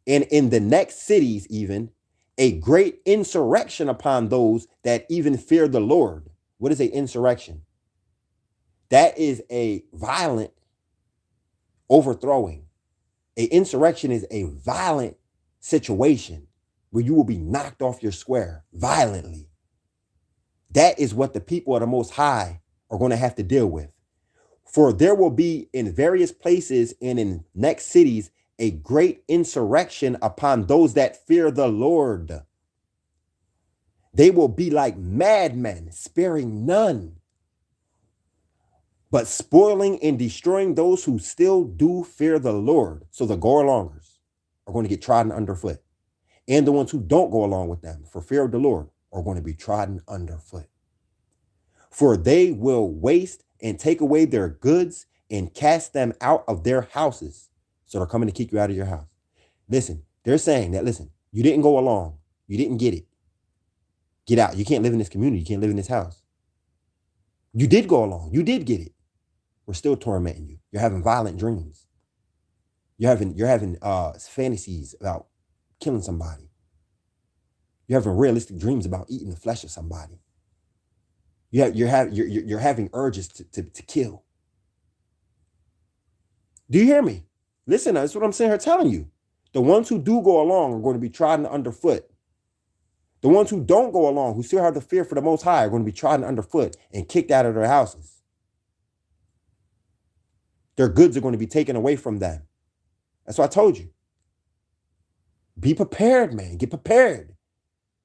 and in the next cities even a great insurrection upon those that even fear the Lord. What is an insurrection? That is a violent overthrowing. An insurrection is a violent situation where you will be knocked off your square violently. That is what the people of the Most High are going to have to deal with. For there will be in various places and in next cities a great insurrection upon those that fear the Lord. They will be like madmen, sparing none, but spoiling and destroying those who still do fear the Lord. So the go-alongers are going to get trodden underfoot. And the ones who don't go along with them for fear of the Lord are going to be trodden underfoot. For they will waste and take away their goods and cast them out of their houses. So they're coming to kick you out of your house. Listen, they're saying that, listen, you didn't go along. You didn't get it. Get out. You can't live in this community. You can't live in this house. You did go along. You did get it. We're still tormenting you. You're having violent dreams. You're having fantasies about killing somebody. You're having realistic dreams about eating the flesh of somebody. You're having urges to kill. Do you hear me? Listen, that's what I'm saying here telling you. The ones who do go along are going to be trodden underfoot. The ones who don't go along, who still have the fear for the Most High, are going to be trodden underfoot and kicked out of their houses. Their goods are going to be taken away from them. That's what I told you. Be prepared, man. Get prepared.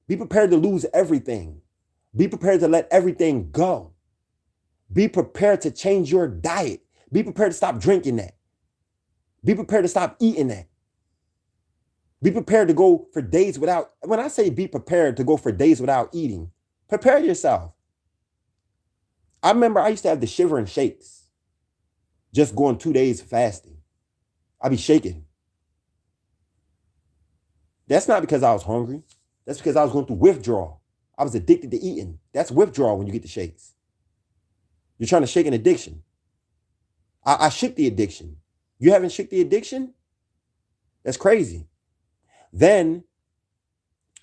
Be prepared to lose everything. Be prepared to let everything go. Be prepared to change your diet. Be prepared to stop drinking that. Be prepared to stop eating that. Be prepared to go for days without, when I say be prepared to go for days without eating, prepare yourself. I remember I used to have the shiver and shakes, just going 2 days fasting. I'd be shaking. That's not because I was hungry. That's because I was going through withdrawal. I was addicted to eating. That's withdrawal when you get the shakes. You're trying to shake an addiction. I shook the addiction. You haven't shook the addiction? That's crazy. Then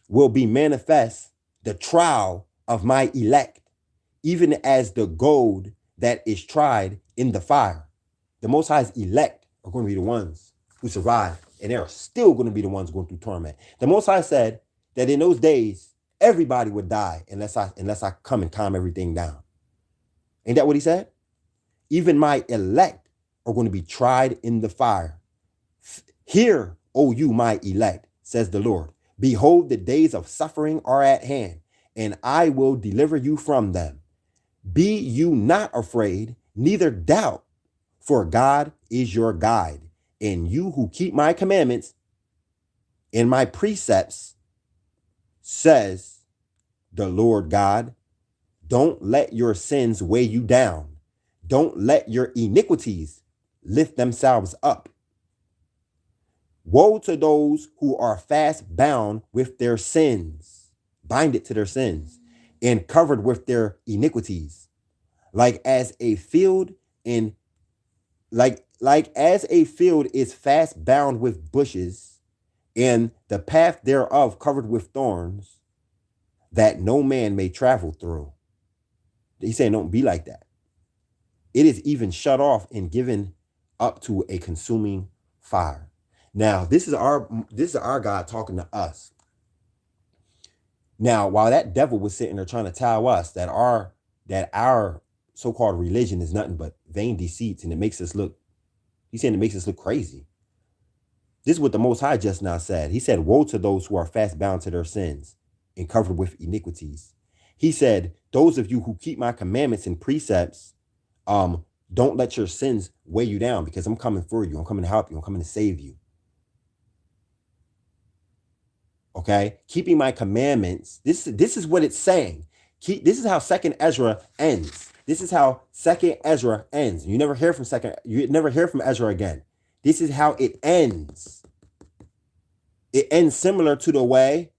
will be manifest the trial of my elect, even as the gold that is tried in the fire. The Most High's elect are going to be the ones who survive, and they are still going to be the ones going through torment. The Most High said that in those days, everybody would die unless I come and calm everything down. Ain't that what he said? Even my elect are going to be tried in the fire. Hear, O you, my elect, says the Lord. Behold, the days of suffering are at hand, and I will deliver you from them. Be you not afraid, neither doubt, for God is your guide, and you who keep my commandments and my precepts, says the Lord God. Don't let your sins weigh you down. Don't let your iniquities lift themselves up. Woe to those who are fast bound with their sins, bind it to their sins, and covered with their iniquities, like as a field is fast bound with bushes, and the path thereof covered with thorns, that no man may travel through. He's saying don't be like that. It is even shut off and given up to a consuming fire. Now, this is our God talking to us. Now, while that devil was sitting there trying to tell us that our so-called religion is nothing but vain deceits, and he's saying it makes us look crazy. This is what the Most High just now said. He said, woe to those who are fast bound to their sins and covered with iniquities. He said, those of you who keep my commandments and precepts, don't let your sins weigh you down, because I'm coming for you. I'm coming to help you. I'm coming to save you. Okay, keeping my commandments. This is what it's saying. This is how 2nd Ezra ends. This is how 2nd Ezra ends. You never hear from Ezra again. This is how it ends. It ends similar to the way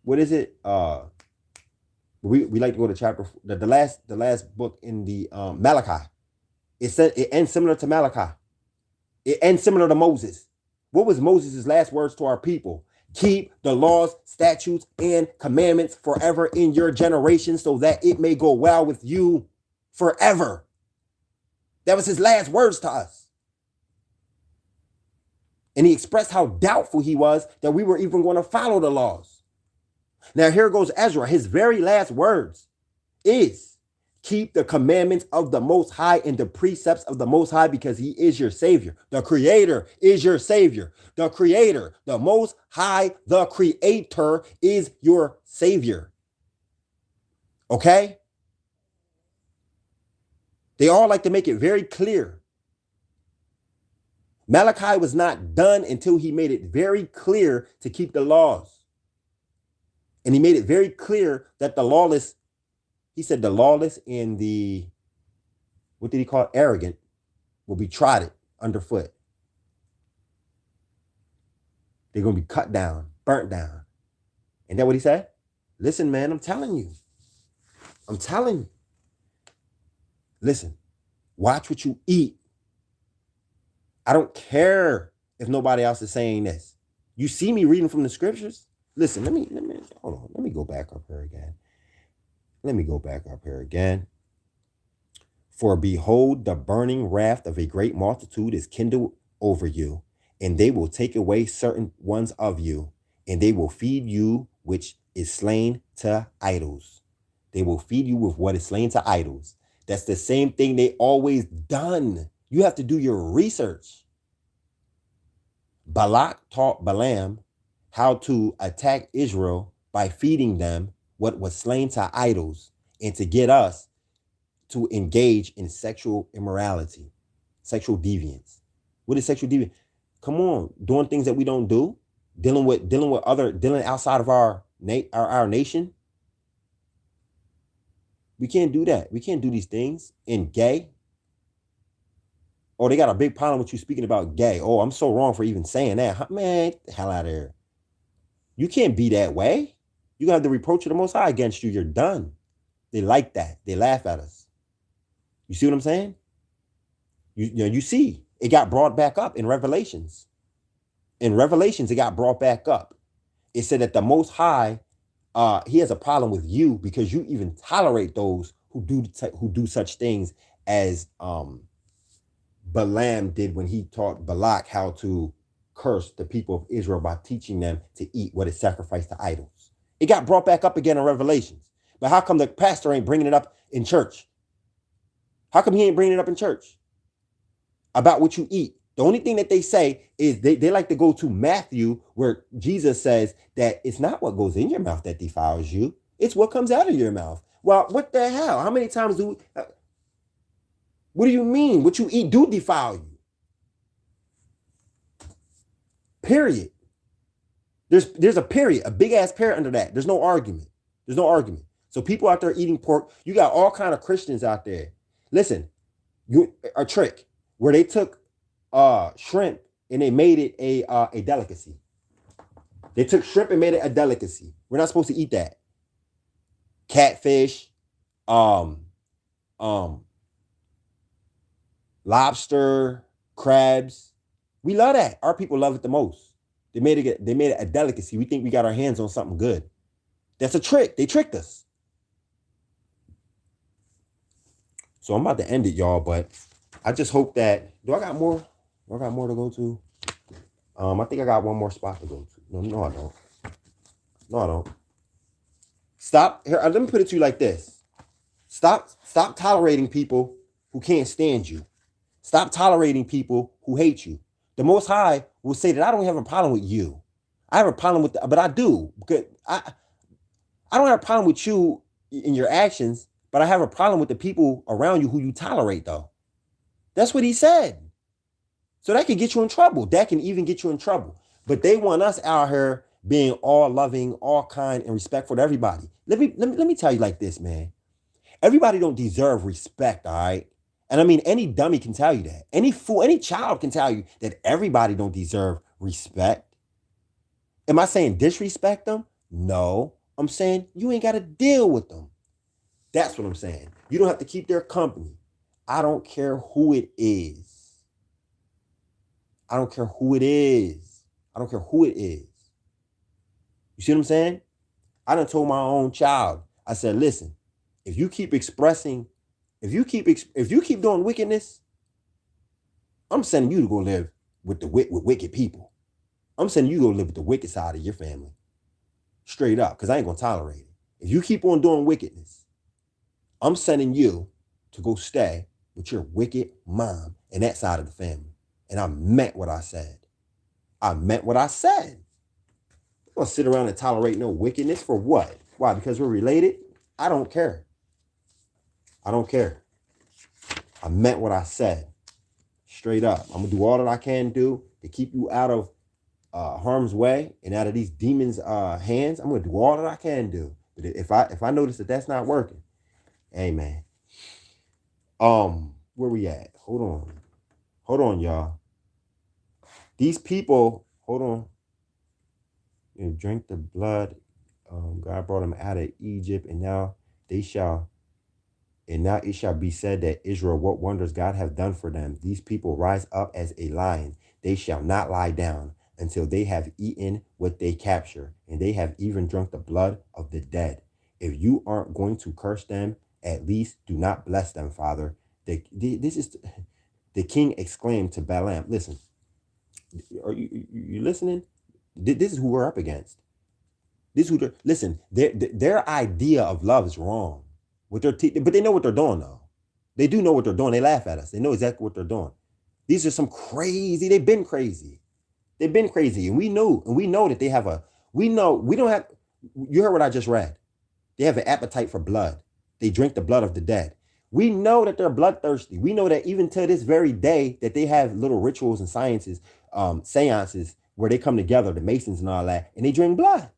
What is it? We like to go to chapter the last book in the Malachi. It said it ends similar to Malachi. It ends similar to Moses. What was Moses' last words to our people? Keep the laws, statutes, and commandments forever in your generation so that it may go well with you forever. That was his last words to us. And he expressed how doubtful he was that we were even going to follow the laws. Now here goes Ezra. His very last words is keep the commandments of the Most High and the precepts of the Most High because he is your Savior. The Creator is your Savior. The Creator, the Most High, the Creator is your Savior. Okay? They all like to make it very clear. Malachi was not done until he made it very clear to keep the laws. And he made it very clear that the lawless, he said the lawless and the, what did he call it? Arrogant will be trodden underfoot. They're going to be cut down, burnt down. Ain't that what he said? Listen, man, I'm telling you. I'm telling you. Listen, watch what you eat. I don't care if nobody else is saying this. You see me reading from the scriptures? Listen, let me hold on. Let me go back up here again. For behold, the burning wrath of a great multitude is kindled over you, and they will take away certain ones of you, and they will feed you which is slain to idols. They will feed you with what is slain to idols. That's the same thing they always done. You have to do your research. Balak taught Balaam how to attack Israel by feeding them what was slain to idols and to get us to engage in sexual immorality, sexual deviance. What is sexual deviance? Come on, doing things that we don't do, dealing outside of our nation. We can't do that. We can't do these things. And gay. Oh, they got a big problem with you speaking about gay. Oh, I'm so wrong for even saying that. Man, get the hell out of here. You can't be that way. You have the reproach of the Most High against you. You're done. They like that. They laugh at us. You see what I'm saying? You see, it got brought back up in Revelations. In Revelations, it got brought back up. It said that the Most High, he has a problem with you because you even tolerate those who do such things as Balaam did when he taught Balak how to curse the people of Israel by teaching them to eat what is sacrificed to idols. It got brought back up again in Revelations. But how come the pastor ain't bringing it up in church? How come he ain't bringing it up in church? About what you eat. The only thing that they say is they like to go to Matthew where Jesus says that it's not what goes in your mouth that defiles you. It's what comes out of your mouth. Well, what the hell? How many times what do you mean? What you eat do defile you. Period. There's a period, a big ass period under that. There's no argument. So people out there eating pork, you got all kind of Christians out there. Listen, a trick where they took shrimp and they made it a delicacy. They took shrimp and made it a delicacy. We're not supposed to eat that. Catfish, lobster, crabs. We love that. Our people love it the most. They made it a delicacy. We think we got our hands on something good. That's a trick. They tricked us. So I'm about to end it, y'all, but I just hope that, do I got more to go to? I think I got one more spot to go to. No, I don't. Stop. Here, let me put it to you like this. Stop tolerating people who can't stand you. Stop tolerating people who hate you. The Most High will say that I don't have a problem with you. I have a problem with, but I do. Because I don't have a problem with you in your actions, but I have a problem with the people around you who you tolerate, though. That's what he said. So that can get you in trouble. That can even get you in trouble. But they want us out here being all loving, all kind, and respectful to everybody. Let me tell you like this, man. Everybody don't deserve respect, all right? And I mean, any dummy can tell you that. Any fool, any child can tell you that everybody don't deserve respect. Am I saying disrespect them? No. I'm saying you ain't got to deal with them. That's what I'm saying. You don't have to keep their company. I don't care who it is. I don't care who it is. I don't care who it is. You see what I'm saying? I done told my own child. I said, listen, if you keep expressing, if you keep doing wickedness, I'm sending you to go live with with wicked people. I'm sending you to go live with the wicked side of your family. Straight up, because I ain't gonna tolerate it. If you keep on doing wickedness, I'm sending you to go stay with your wicked mom and that side of the family. And I meant what I said. I meant what I said. I'm gonna sit around and tolerate no wickedness for what? Why? Because we're related? I don't care. I don't care. I meant what I said. Straight up. I'm gonna do all that I can do to keep you out of harm's way and out of these demons' hands. I'm gonna do all that I can do. But if I notice that that's not working, hey man, where we at? Hold on, y'all. These people, hold on. You know, drink the blood. God brought them out of Egypt, and now they shall. And now it shall be said that Israel, what wonders God hath done for them. These people rise up as a lion. They shall not lie down until they have eaten what they capture, and they have even drunk the blood of the dead. If you aren't going to curse them, at least do not bless them, Father. This is the king exclaimed to Balaam. Listen, are you listening? This is who we're up against. This is who listen. Their idea of love is wrong. With their but they know what they're doing though. They do know what they're doing. They laugh at us. They know exactly what they're doing. These are some crazy. They've been crazy. They've been crazy, and we know that they have a. We know we don't have. You heard what I just read. They have an appetite for blood. They drink the blood of the dead. We know that they're bloodthirsty. We know that even to this very day that they have little rituals and seances where they come together, the Masons and all that, and they drink blood.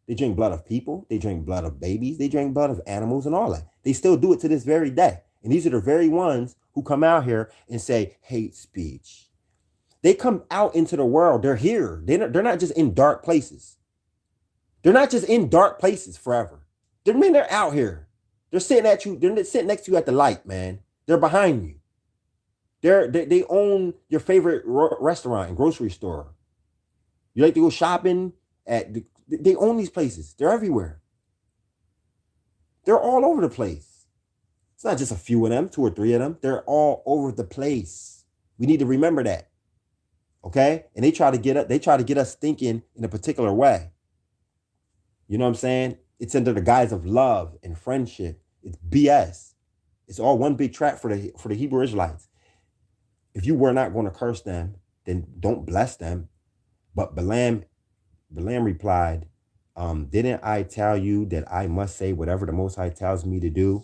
They drink blood of people. They drink blood of babies. They drink blood of animals and all that. They still do it to this very day. And these are the very ones who come out here and say hate speech. They come out into the world. They're here. They're not just in dark places. They're not just in dark places forever. They're out here. They're sitting at you. They're sitting next to you at the light, man. They're behind you. They own your favorite restaurant and grocery store. You like to go shopping at they own these places. They're everywhere. They're all over the place. It's not just a few of them, 2 or 3 of them. They're all over the place. We need to remember that. Okay? And they try to get us thinking in a particular way. You know what I'm saying? It's under the guise of love and friendship. It's BS. It's all one big trap for the Hebrew Israelites. If you were not going to curse them, then don't bless them. But Balaam replied, didn't I tell you that I must say whatever the Most High tells me to do?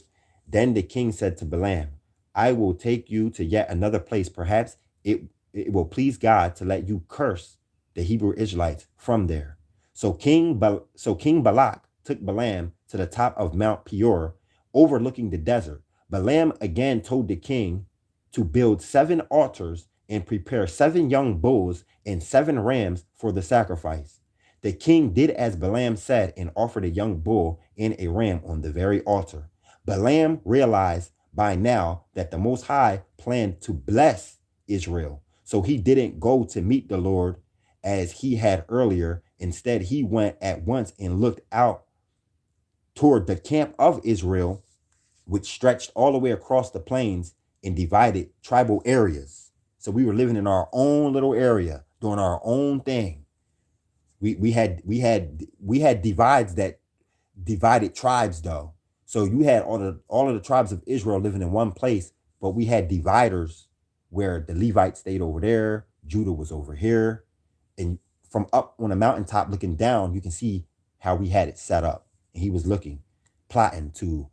Then the king said to Balaam, I will take you to yet another place. Perhaps it will please God to let you curse the Hebrew Israelites from there. So King Balak took Balaam to the top of Mount Peor, overlooking the desert. Balaam again told the king to build 7 altars and prepare 7 young bulls and 7 rams for the sacrifice. The king did as Balaam said and offered a young bull and a ram on the very altar. Balaam realized by now that the Most High planned to bless Israel, so he didn't go to meet the Lord as he had earlier. Instead, he went at once and looked out toward the camp of Israel, which stretched all the way across the plains in divided tribal areas. So we were living in our own little area, doing our own thing. We had divides that divided tribes though. So you had all of the tribes of Israel living in one place, but we had dividers where the Levites stayed over there, Judah was over here, and from up on the mountaintop looking down, you can see how we had it set up. And he was looking, plotting to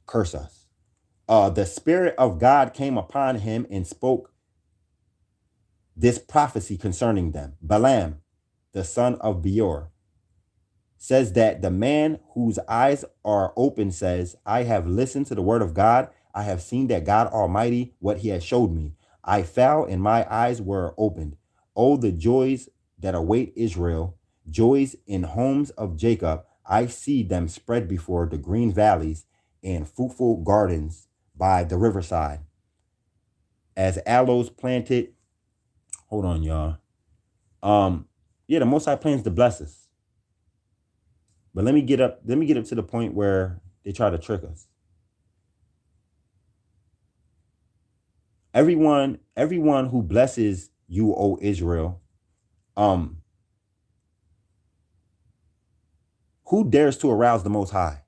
curse us. The Spirit of God came upon him and spoke this prophecy concerning them. Balaam, the son of Beor, says that the man whose eyes are open says, I have listened to the word of God. I have seen that God Almighty, what he has showed me. I fell and my eyes were opened. Oh, the that await Israel, joys in homes of Jacob. I see them spread before the green valleys and fruitful gardens by the riverside. As aloes planted, hold on, y'all. Yeah, the Most High plans to bless us. But let me get up to the point where they try to trick us. Everyone who blesses you, O Israel, who dares to arouse the Most High?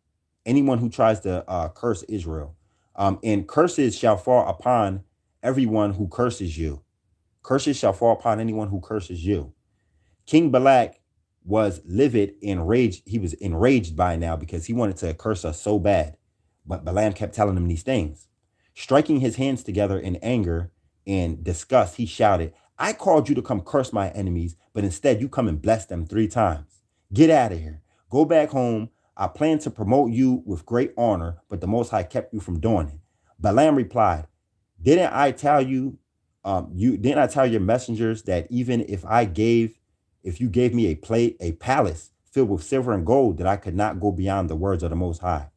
Anyone who tries to curse Israel. And curses shall fall upon everyone who curses you. Curses shall fall upon anyone who curses you. King Balak was livid, enraged. He was enraged by now because he wanted to curse us so bad. But Balaam kept telling him these things. Striking his hands together in anger and disgust, he shouted, I called you to come curse my enemies, but instead you come and bless them 3 times. Get out of here. Go back home. I plan to promote you with great honor, but the Most High kept you from doing it. Balaam replied, Didn't I tell you, didn't I tell your messengers that even if you gave me a palace filled with silver and gold, that I could not go beyond the words of the Most High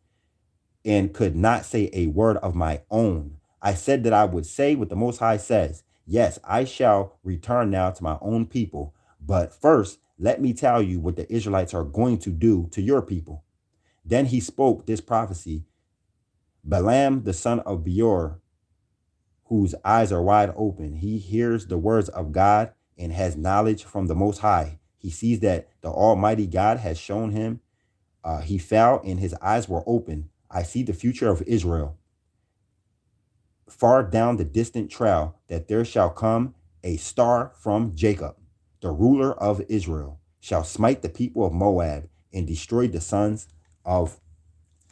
and could not say a word of my own? I said that I would say what the Most High says. Yes, I shall return now to my own people. But first, let me tell you what the Israelites are going to do to your people. Then he spoke this prophecy. Balaam, the son of Beor, whose eyes are wide open, he hears the words of God and has knowledge from the Most High. He sees that the Almighty God has shown him. He fell and his eyes were open. I see the future of Israel. Far down the distant trail, that there shall come a star from Jacob. The ruler of Israel shall smite the people of Moab and destroy the sons of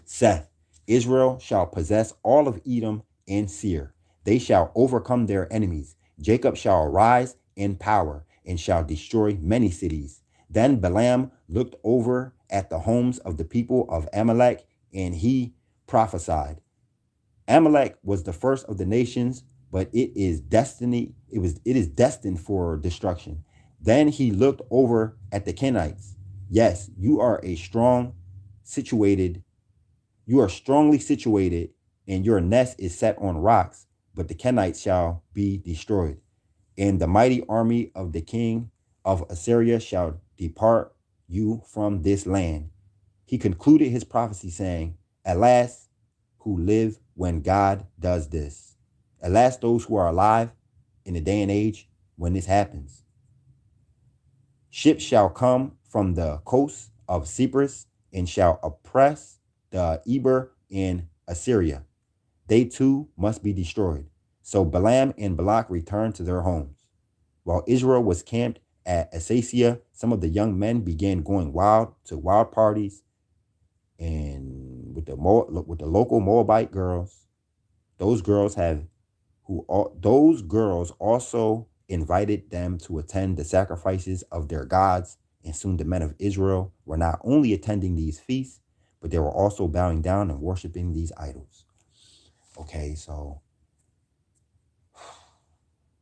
Seth. Israel shall possess all of Edom and Seir. They shall overcome their enemies. Jacob shall arise in power and shall destroy many cities. Then Balaam looked over at the homes of the people of Amalek, and he prophesied. Amalek was the first of the nations, but it is destined for destruction. Then he looked over at the Kenites. Yes, you are strongly situated, and your nest is set on rocks, but the Kenites shall be destroyed. And the mighty army of the king of Assyria shall depart you from this land. He concluded his prophecy saying, Alas, who live when God does this. Alas, those who are alive in the day and age when this happens. Ships shall come from the coast of Cyprus and shall oppress the Eber in Assyria. They too must be destroyed. So Balaam and Balak returned to their homes. While Israel was camped at Asasia, some of the young men began going wild parties and with the local Moabite girls. Those girls also invited them to attend the sacrifices of their gods, and soon the men of Israel were not only attending these feasts, but they were also bowing down and worshiping these idols. Okay, so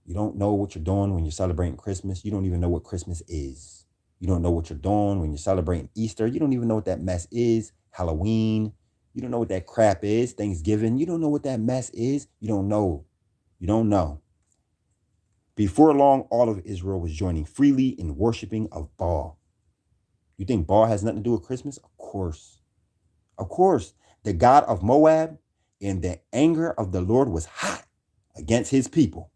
you don't know what you're doing when you're celebrating Christmas. You don't even know what Christmas is. You don't know what you're doing when you're celebrating Easter. You don't even know what that mess is. Halloween. You don't know what that crap is. Thanksgiving. You don't know what that mess is. You don't know. You don't know. Before long, all of Israel was joining freely in worshiping of Baal. You think Baal has nothing to do with Christmas? Of course. Of course. The god of Moab, and the anger of the Lord was hot against his people.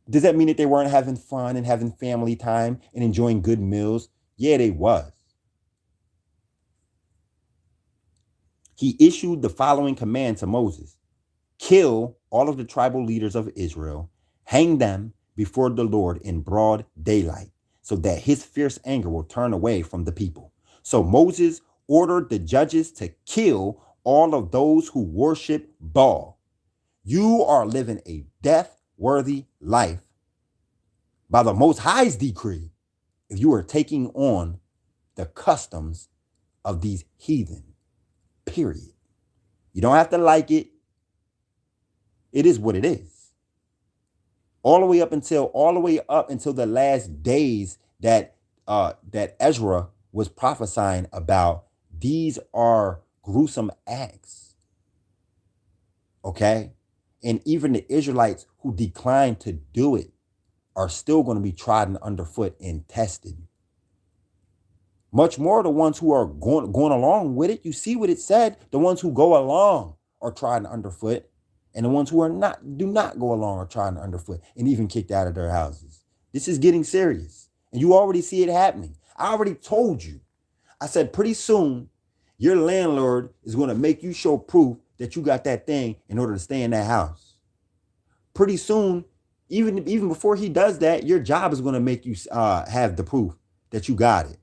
Does that mean that they weren't having fun and having family time and enjoying good meals? Yeah, they was. He issued the following command to Moses. Kill all of the tribal leaders of Israel, hang them before the Lord in broad daylight, so that his fierce anger will turn away from the people. So Moses ordered the judges to kill all of those who worship Baal. You are living a death-worthy life by the Most High's decree if you are taking on the customs of these heathen. Period. You don't have to like it. It is what it is. All the way up until the last days, that that Ezra was prophesying about. These are gruesome acts, okay? And even the Israelites who declined to do it are still going to be trodden underfoot and tested. Much more the ones who are going along with it. You see what it said? The ones who go along are trodden underfoot, and the ones who are not do not go along are trodden underfoot and even kicked out of their houses. This is getting serious, and you already see it happening. I already told you. I said pretty soon your landlord is going to make you show proof that you got that thing in order to stay in that house. Pretty soon, even before he does that, your job is going to make you have the proof that you got it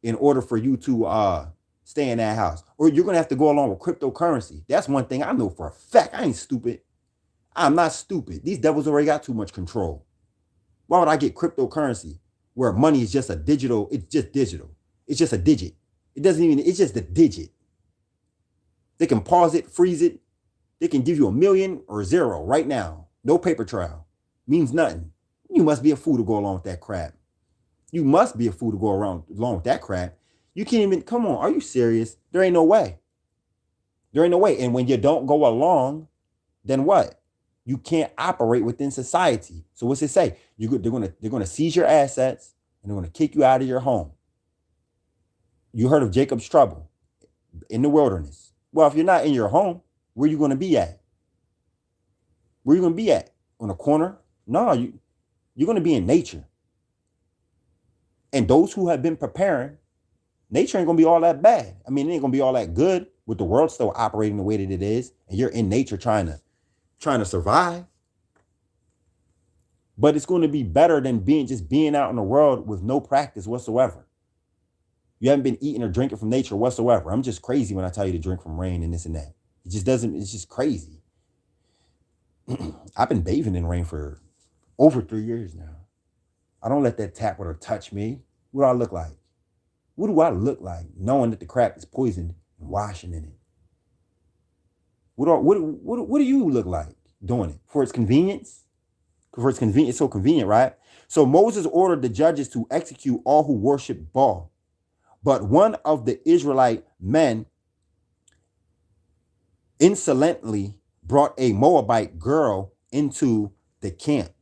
in order for you to stay in that house. Or you're going to have to go along with cryptocurrency. That's one thing I know for a fact. I ain't stupid. I'm not stupid. These devils already got too much control. Why would I get cryptocurrency where money is just a digital? It's just digital. It's just a digit. It doesn't even, it's just a digit. They can pause it, freeze it. They can give you $1 million or zero right now. No paper trail. Means nothing. You must be a fool to go along with that crap. You must be a fool to go along with that crap. You can't even, come on, are you serious? There ain't no way. There ain't no way. And when you don't go along, then what? You can't operate within society. So what's it say? They're gonna seize your assets and they're gonna kick you out of your home. You heard of Jacob's trouble in the wilderness. Well, if you're not in your home, where are you gonna be at? Where are you gonna be at? On a corner? No, you're gonna be in nature. And those who have been preparing, nature ain't gonna be all that bad. I mean, it ain't gonna be all that good with the world still operating the way that it is, and you're in nature trying to survive. But it's going to be better than being out in the world with no practice whatsoever. You haven't been eating or drinking from nature whatsoever. I'm just crazy when I tell you to drink from rain and this and that. It just doesn't, it's just crazy. I've been bathing in rain for over 3 years now. I don't let that tap water touch me. What do I look like? What do I look like knowing that the crap is poisoned and washing in it? What do you look like doing it? For its convenience? For its convenience, it's so convenient, right? So Moses ordered the judges to execute all who worship Baal. But one of the Israelite men insolently brought a Moabite girl into the camp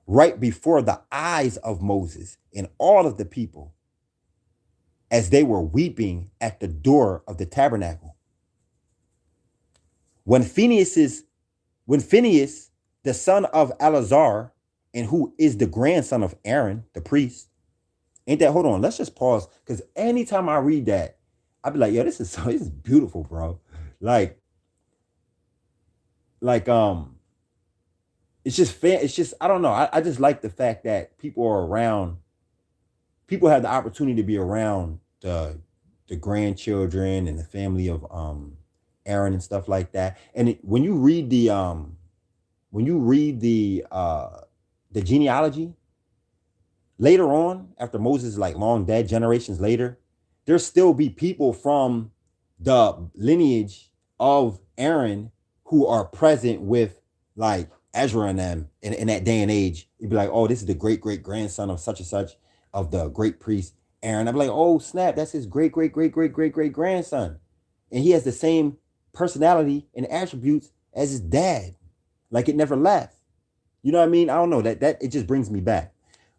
right before the eyes of Moses and all of the people as they were weeping at the door of the tabernacle. When Phinehas, the son of Eleazar, and who is the grandson of Aaron, the priest, ain't that, hold on, let's just pause, because anytime I read that, I'd be like, yo, this is beautiful, bro. Like, it's just, I don't know. I just like the fact that people are around, people have the opportunity to be around the grandchildren and the family of Aaron and stuff like that. And when you read the genealogy later on, after Moses is like long dead, generations later, there still be people from the lineage of Aaron who are present with like Ezra and them in that day and age. You'd be like, oh, this is the great grandson of such and such of the great priest Aaron. I'd be like, oh snap, that's his great grandson, and he has the same personality and attributes as his dad. Like it never left. You know what I mean? I don't know, that it just brings me back.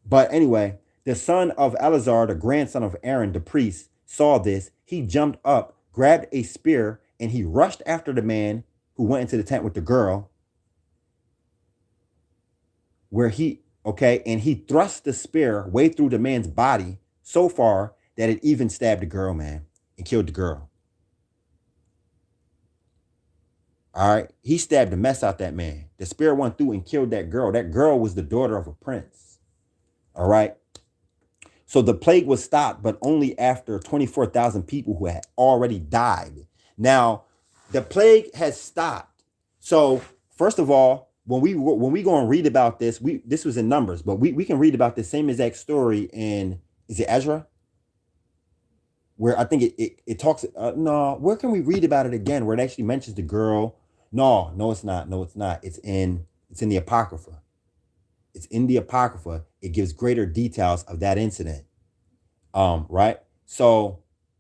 But anyway, the son of Eleazar, the grandson of Aaron, the priest, saw this. He jumped up, grabbed a spear, and he rushed after the man who went into the tent with the girl. And he thrust the spear way through the man's body so far that it even stabbed the girl, man, and killed the girl. All right. He stabbed the mess out that man. The spear went through and killed that girl. That girl was the daughter of a prince. All right. So the plague was stopped, but only after 24,000 people who had already died. Now, the plague has stopped. So first of all, when we go and read about this, this was in Numbers, but we can read about the same exact story in, is it Ezra? Where I think it talks, no, where can we read about it again? Where it actually mentions the girl. No, it's not. It's in the Apocrypha. It's in the Apocrypha. It gives greater details of that incident. Right? So,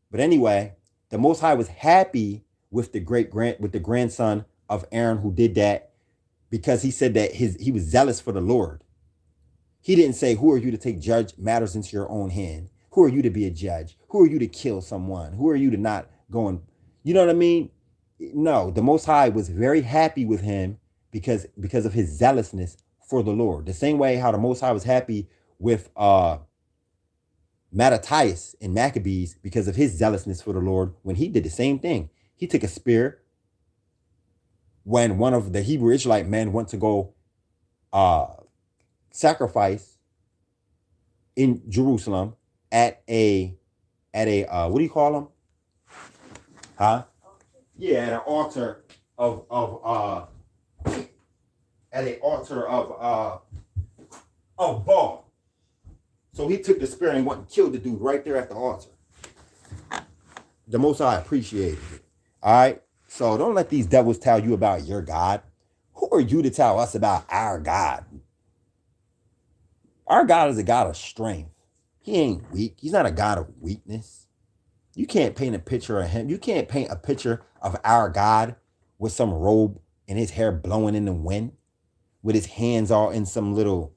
but anyway, the Most High was happy with the grandson of Aaron who did that, because he said that he was zealous for the Lord. He didn't say, who are you to take judge matters into your own hand? Who are you to be a judge? Who are you to kill someone? Who are you to not go and, you know what I mean? No, the Most High was very happy with him because of his zealousness for the Lord. The same way how the Most High was happy with Mattathias and Maccabees because of his zealousness for the Lord when he did the same thing. He took a spear when one of the Hebrew Israelite men went to go sacrifice in Jerusalem at a what do you call them? Huh? Yeah, at an altar of Baal. So he took the spear and went and killed the dude right there at the altar. The Most High appreciated it. All right. So don't let these devils tell you about your God. Who are you to tell us about our God? Our God is a God of strength. He ain't weak. He's not a God of weakness. You can't paint a picture of him. You can't paint a picture of our God with some robe and his hair blowing in the wind, with his hands all in some little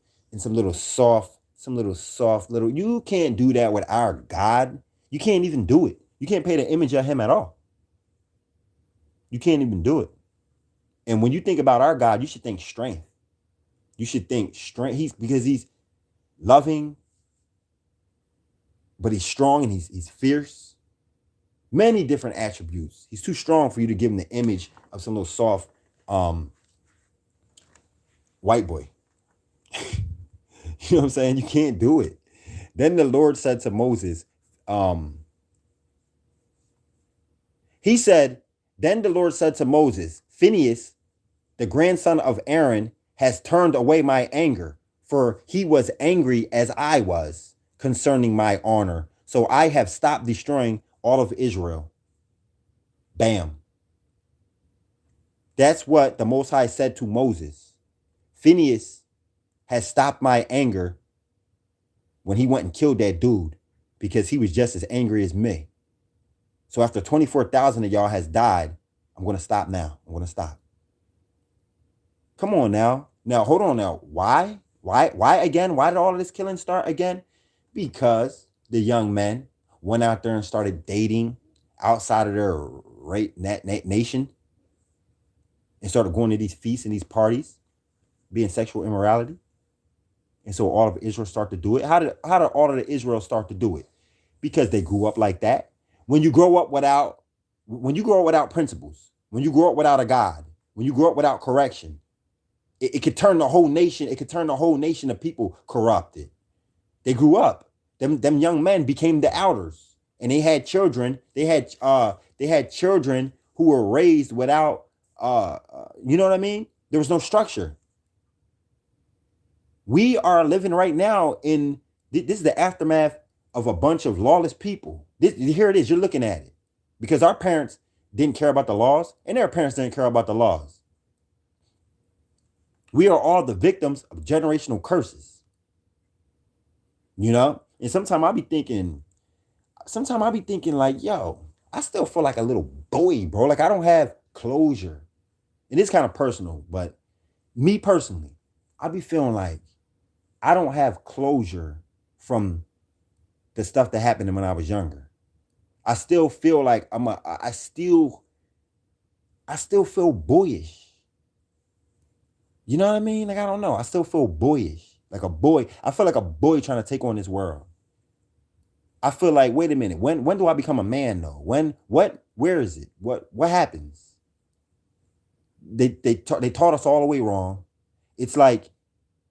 soft. You can't do that with our God. You can't even do it. You can't paint an image of him at all. You can't even do it. And when you think about our God, you should think strength. You should think strength. Because he's loving, but he's strong and he's fierce. Many different attributes. He's too strong for you to give him the image of some little soft white boy. You know what I'm saying? You can't do it. Then the Lord said to Moses, he said, then the Lord said to Moses, Phinehas, the grandson of Aaron, has turned away my anger, for he was angry as I was concerning my honor. So I have stopped destroying all of Israel. Bam. That's what the Most High said to Moses. Phinehas has stopped my anger when he went and killed that dude, because he was just as angry as me. So after 24,000 of y'all has died, I'm going to stop now. I'm going to stop. Come on now. Now, hold on now. Why? Why again? Why did all of this killing start again? Because the young men went out there and started dating outside of their nation and started going to these feasts and these parties, being sexual immorality. And so all of Israel started to do it. How did all of the Israel start to do it? Because they grew up like that. When you grow up without principles, when you grow up without a God, when you grow up without correction, it could turn the whole nation. It could turn the whole nation of people corrupted. They grew up. Them young men became the elders, and they had children. They had children who were raised without you know what I mean? There was no structure. We are living right now in this is the aftermath of a bunch of lawless people. Here it is. You're looking at it because our parents didn't care about the laws, and their parents didn't care about the laws. We are all the victims of generational curses. You know, and sometimes I be thinking like, yo, I still feel like a little boy, bro. Like I don't have closure. It is kind of personal, but me personally, I be feeling like I don't have closure from the stuff that happened when I was younger. I still feel like I still feel boyish. You know what I mean? Like, I don't know. I still feel boyish. Like a boy. I feel like a boy trying to take on this world. I feel like, wait a minute. When do I become a man though? Where is it? What happens? They taught us all the way wrong. It's like,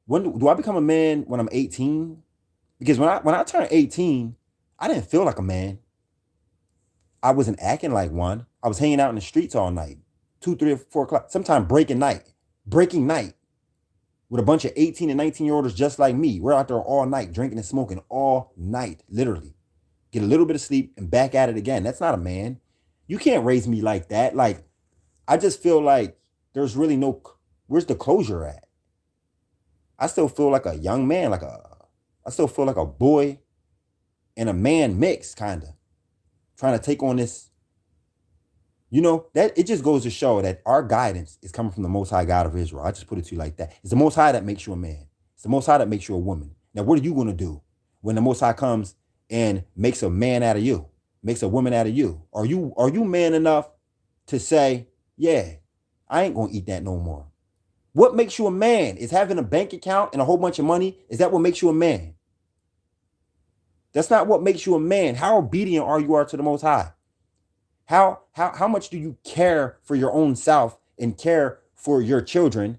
when do I become a man? When I'm 18? Because when I turned 18, I didn't feel like a man. I wasn't acting like one. I was hanging out in the streets all night, 2, 3, or 4 o'clock, sometimes breaking night with a bunch of 18 and 19-year-olds just like me. We're out there all night, drinking and smoking all night, literally. Get a little bit of sleep and back at it again. That's not a man. You can't raise me like that. Like, I just feel like there's really where's the closure at? I still feel like a young man, I still feel like a boy and a man mix, kind of trying to take on this. That it just goes to show that our guidance is coming from the Most High God of Israel. I just put it to you like that. It's the Most High that makes you a man. It's the Most High that makes you a woman. Now, what are you going to do when the Most High comes and makes a man out of you, makes a woman out of you? Are you man enough to say, yeah, I ain't going to eat that no more? What makes you a man? Is having a bank account and a whole bunch of money? Is that what makes you a man? That's not what makes you a man. How obedient are you to the Most High? How much do you care for your own self and care for your children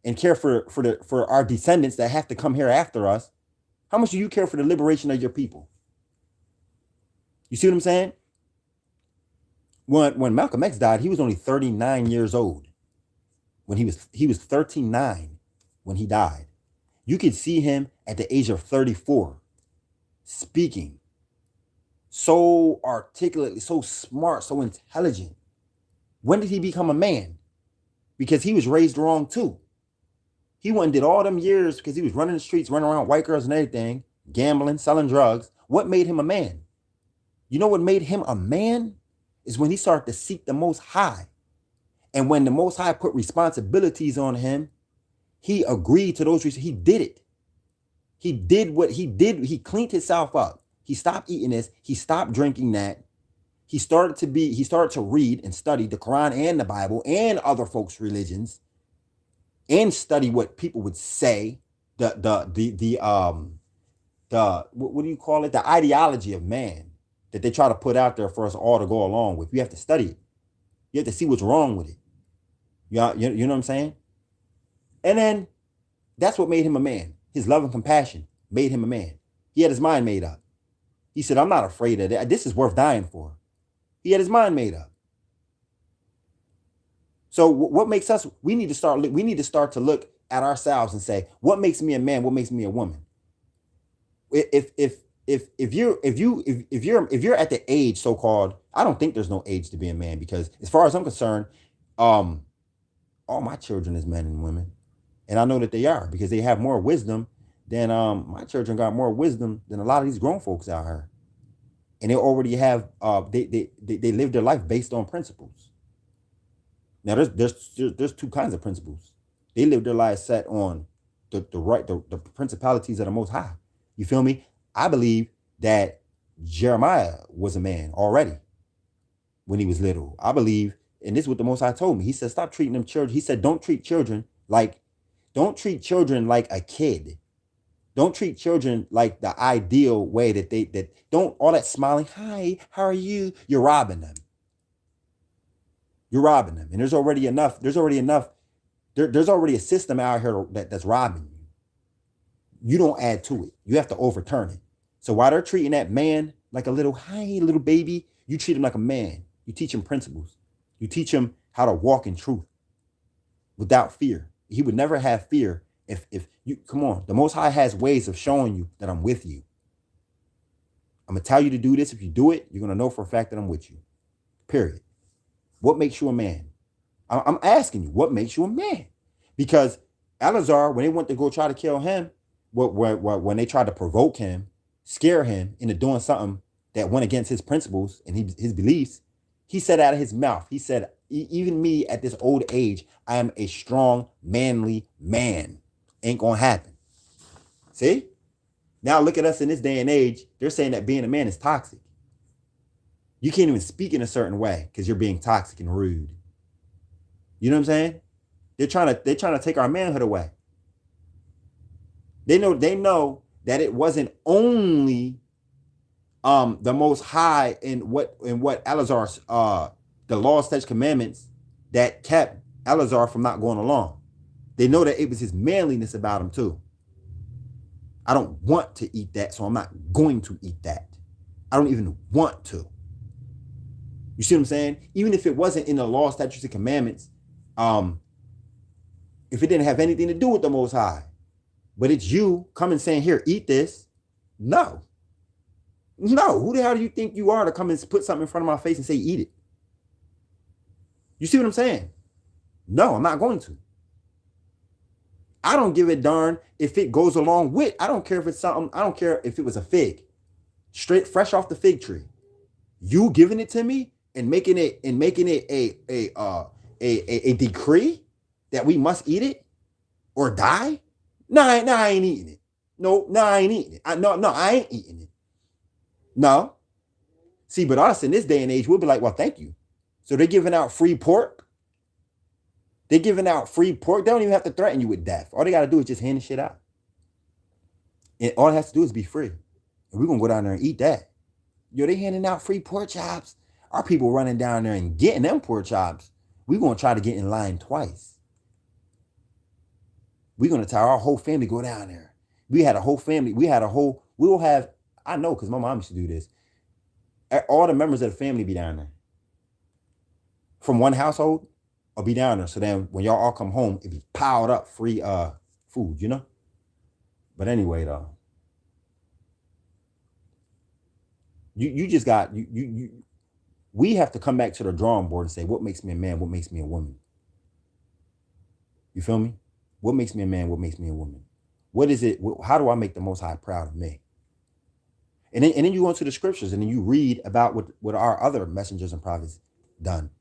and care for our descendants that have to come here after us? How much do you care for the liberation of your people? You see what I'm saying? When Malcolm X died, he was only 39 years old. When he was 39 when he died. You could see him at the age of 34 speaking so articulately, so smart, so intelligent. When did he become a man? Because he was raised wrong too. He went and did all them years because he was running the streets, running around white girls and everything, gambling, selling drugs. What made him a man? You know what made him a man? Is when he started to seek the Most High. And when the Most High put responsibilities on him, he agreed to those. He did it. He did what he did. He cleaned himself up. He stopped eating this. He stopped drinking that. He started to read and study the Quran and the Bible and other folks' religions and study what people would say. What do you call it? The ideology of man that they try to put out there for us all to go along with. You have to study it. You have to see what's wrong with it. You know what I'm saying? And then that's what made him a man. His love and compassion made him a man. He had his mind made up. He said, I'm not afraid of that. This is worth dying for. He had his mind made up. So what makes us, we need to start to look at ourselves and say, what makes me a man? What makes me a woman? If you're at the age so-called, I don't think there's no age to be a man, because as far as I'm concerned, all my children is men and women. And I know that they are, because they have more wisdom than my children got more wisdom than a lot of these grown folks out here. And they already have they live their life based on principles. Now there's two kinds of principles. They live their lives set on the principalities of the Most High. You feel me? I believe that Jeremiah was a man already when he was little. I believe, and this is what the Most High told me. He said, stop treating them children. He said, don't treat children like a kid. Don't treat children like the ideal way that don't all that smiling. Hi, how are you? You're robbing them. You're robbing them. And there's already a system out here that's robbing you. You don't add to it. You have to overturn it. So while they're treating that man like a little baby, you treat him like a man. You teach him principles. You teach him how to walk in truth without fear. He would never have fear if you, come on, the Most High has ways of showing you that I'm with you. I'm going to tell you to do this. If you do it, you're going to know for a fact that I'm with you. Period. What makes you a man? I'm asking you, what makes you a man? Because Eleazar, when they went to go try to kill him, when they tried to provoke him, scare him into doing something that went against his principles and his beliefs, he said out of his mouth, he said, even me at this old age, I am a strong, manly man. Ain't gonna happen. See? Now look at us in this day and age. They're saying that being a man is toxic. You can't even speak in a certain way because you're being toxic and rude. You know what I'm saying? They're trying to take our manhood away. They know that it wasn't only the Most High in what Eleazar's the law, statutes, commandments that kept Eleazar from not going along. They know that it was his manliness about him too. I don't want to eat that, so I'm not going to eat that. I don't even want to. You see what I'm saying? Even if it wasn't in the law, statutes, and commandments, if it didn't have anything to do with the Most High, but it's you coming saying, here, eat this. No. Who the hell do you think you are to come and put something in front of my face and say, eat it? You see what I'm saying? No, I'm not going to. I don't give a darn if it goes along with. I don't care if it's something. I don't care if it was a fig, straight fresh off the fig tree. You giving it to me and making it a decree that we must eat it or die? No, I ain't eating it. No, I ain't eating it. I ain't eating it. No. See, but us in this day and age, we'll be like, well, thank you. So they're giving out free pork. They're giving out free pork. They don't even have to threaten you with death. All they got to do is just hand the shit out. And all it has to do is be free. And we're going to go down there and eat that. Yo, they handing out free pork chops. Our people running down there and getting them pork chops. We're going to try to get in line twice. We're going to tell our whole family go down there. We had a whole family. We will have, I know because my mom used to do this. All the members of the family be down there. From one household, or be down there. So then when y'all all come home, it be piled up free food, you know? But anyway, though. You just got, we have to come back to the drawing board and say, what makes me a man? What makes me a woman? You feel me? What makes me a man? What makes me a woman? What is it? How do I make the Most High proud of me? And then you go into the scriptures and then you read about what our other messengers and prophets done.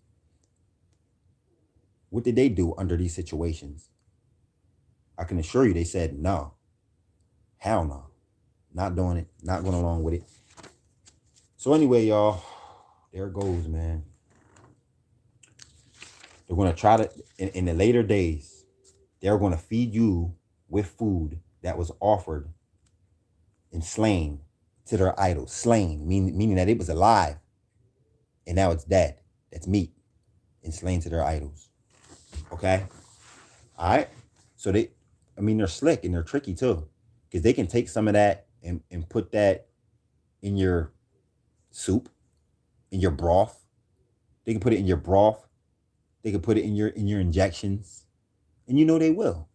What did they do under these situations? I can assure you they said, no. Hell no. Not doing it. Not going along with it. So anyway, y'all, there it goes, man. They're going to try to, in the later days, they're going to feed you with food that was offered and slain to their idols. Slain, meaning that it was alive. And now it's dead. That's meat. And slain to their idols. Okay? All right? So they're slick and they're tricky too. Because they can take some of that and put that in your soup, in your broth. They can put it in your broth. They can put it in your injections. And you know they will.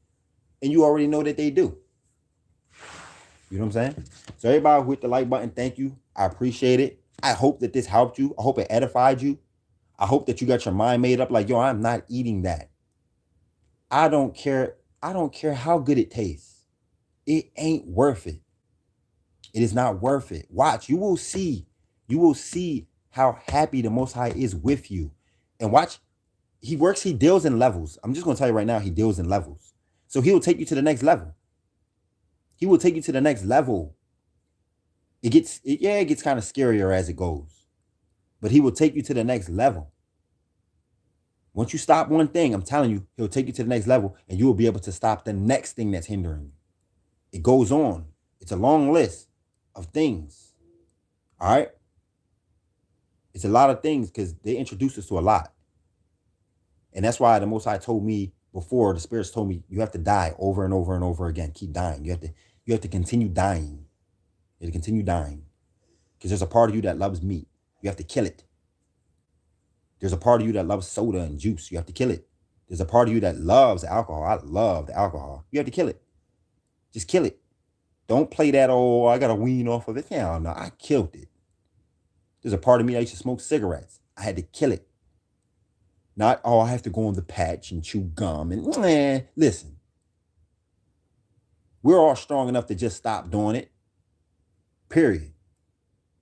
And you already know that they do. You know what I'm saying? So everybody who hit the like button, thank you. I appreciate it. I hope that this helped you. I hope it edified you. I hope that you got your mind made up like, yo, I'm not eating that. I don't care. I don't care how good it tastes. It ain't worth it. It is not worth it. Watch. You will see. You will see how happy the Most High is with you. And watch. He deals in levels. I'm just going to tell you right now, he deals in levels. So he will take you to the next level. He will take you to the next level. It gets kind of scarier as it goes. But he will take you to the next level. Once you stop one thing, I'm telling you, he'll take you to the next level and you will be able to stop the next thing that's hindering you. It goes on. It's a long list of things. All right? It's a lot of things because they introduce us to a lot. And that's why the Most High told me before, the spirits told me, you have to die over and over and over again. Keep dying. You have to continue dying. You have to continue dying. Because there's a part of you that loves meat. You have to kill it. There's a part of you that loves soda and juice. You have to kill it. There's a part of you that loves alcohol. I love the alcohol. You have to kill it. Just kill it. Don't play that, oh, I got to wean off of it. Hell no, I killed it. There's a part of me that used to smoke cigarettes. I had to kill it. Not, oh, I have to go on the patch and chew gum. And listen, we're all strong enough to just stop doing it. Period.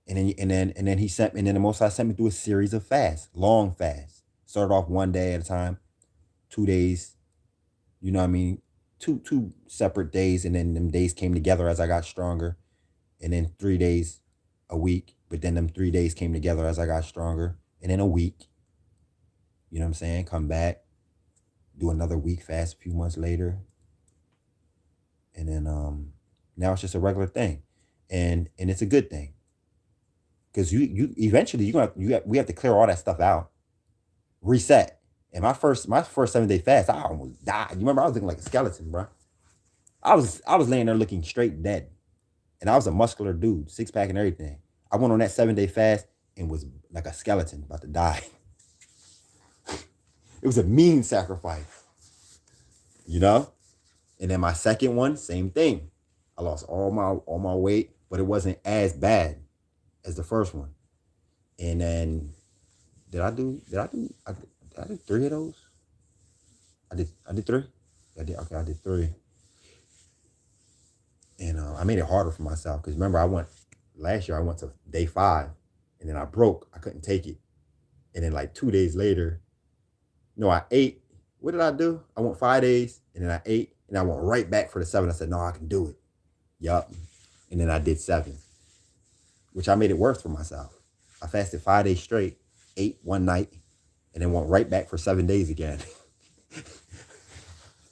And then he sent me, and then the Most High sent me through a series of fasts, long fasts. Started off one day at a time, 2 days, you know what I mean? Two separate days, and then them days came together as I got stronger. And then 3 days a week, but then them 3 days came together as I got stronger. And then a week, you know what I'm saying? Come back, do another week fast a few months later. And then now it's just a regular thing. And it's a good thing. Because you eventually we have to clear all that stuff out. Reset. And my first 7-day fast, I almost died. You remember I was looking like a skeleton, bro. I was laying there looking straight dead. And I was a muscular dude, 6-pack and everything. I went on that 7-day fast and was like a skeleton about to die. It was a mean sacrifice. You know? And then my second one, same thing. I lost all my weight, but it wasn't as bad as the first one. And then I did 3 of those. I did 3. I did 3. And I made it harder for myself because remember, last year I went to day 5 and then I broke. I couldn't take it. And then like 2 days later, no, I ate. What did I do? I went 5 days and then I ate and I went right back for the 7. I said, no, I can do it. Yup. And then I did 7, which I made it worse for myself. I fasted 5 days straight, ate one night, and then went right back for 7 days again.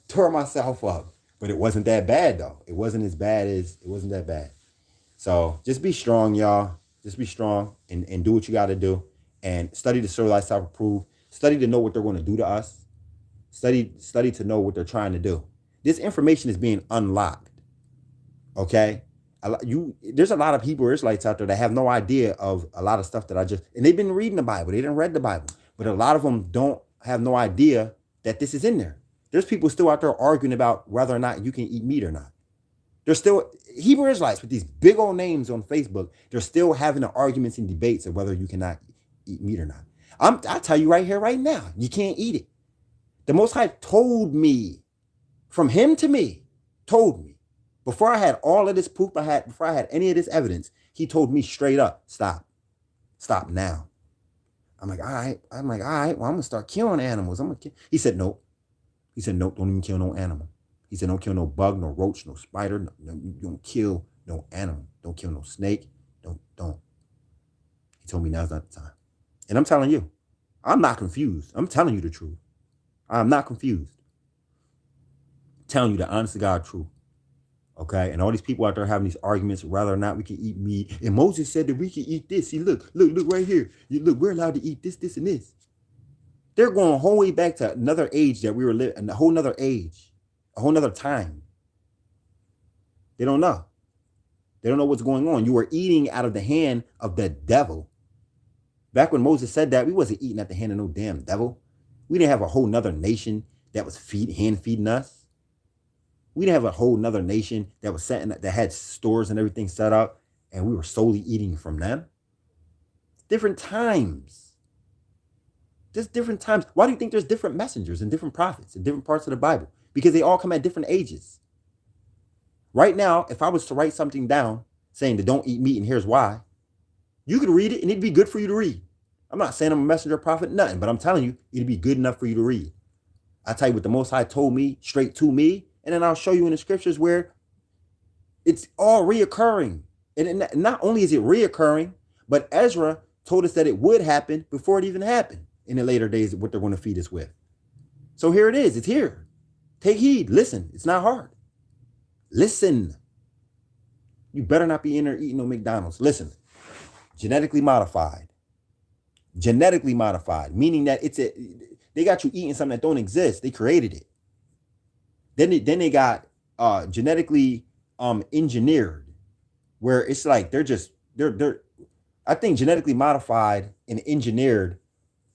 Tore myself up. But it wasn't that bad though. It wasn't that bad. So just be strong, y'all. Just be strong and do what you got to do. And study to serve thyself approved. Study to know what they're going to do to us. Study to know what they're trying to do. This information is being unlocked. Okay? There's a lot of Hebrew Israelites out there that have no idea of a lot of stuff that and they've been reading the Bible. They didn't read the Bible. But a lot of them don't have no idea that this is in there. There's people still out there arguing about whether or not you can eat meat or not. There's still Hebrew Israelites with these big old names on Facebook. They're still having the arguments and debates of whether you cannot eat meat or not. I'll tell you right here, right now, you can't eat it. The Most High told me, from him to me, told me, before I had all of this proof before I had any of this evidence, he told me straight up, stop now. I'm like, all right, well, I'm gonna start killing animals. He said, nope. He said, nope, don't even kill no animal. He said, don't kill no bug, no roach, no spider. No, you don't kill no animal. Don't kill no snake. Don't. He told me now's not the time. And I'm telling you, I'm not confused. I'm telling you the truth. I'm not confused. I'm telling you the honest to God truth. Okay? And all these people out there having these arguments whether or not we can eat meat. And Moses said that we can eat this. See, look right here. Look, we're allowed to eat this, and this. They're going a whole way back to another age that we were living, a whole nother age, a whole nother time. They don't know. They don't know what's going on. You were eating out of the hand of the devil. Back when Moses said that, we wasn't eating at the hand of no damn devil. We didn't have a whole nother nation that was hand feeding us. We didn't have a whole nother nation that was that had stores and everything set up, and we were solely eating from them. Different times. There's different times. Why do you think there's different messengers and different prophets in different parts of the Bible? Because they all come at different ages. Right now, if I was to write something down saying that don't eat meat and here's why, you could read it and it'd be good for you to read. I'm not saying I'm a messenger, prophet, nothing, but I'm telling you, it'd be good enough for you to read. I tell you what the Most High told me straight to me, and then I'll show you in the scriptures where it's all reoccurring. And not only is it reoccurring, but Ezra told us that it would happen before it even happened in the later days, what they're going to feed us with. So here it is. It's here. Take heed. Listen. It's not hard. Listen. You better not be in there eating no McDonald's. Listen. Genetically modified. Genetically modified, meaning that they got you eating something that don't exist. They created it. Then they got genetically engineered, where it's like they're I think genetically modified and engineered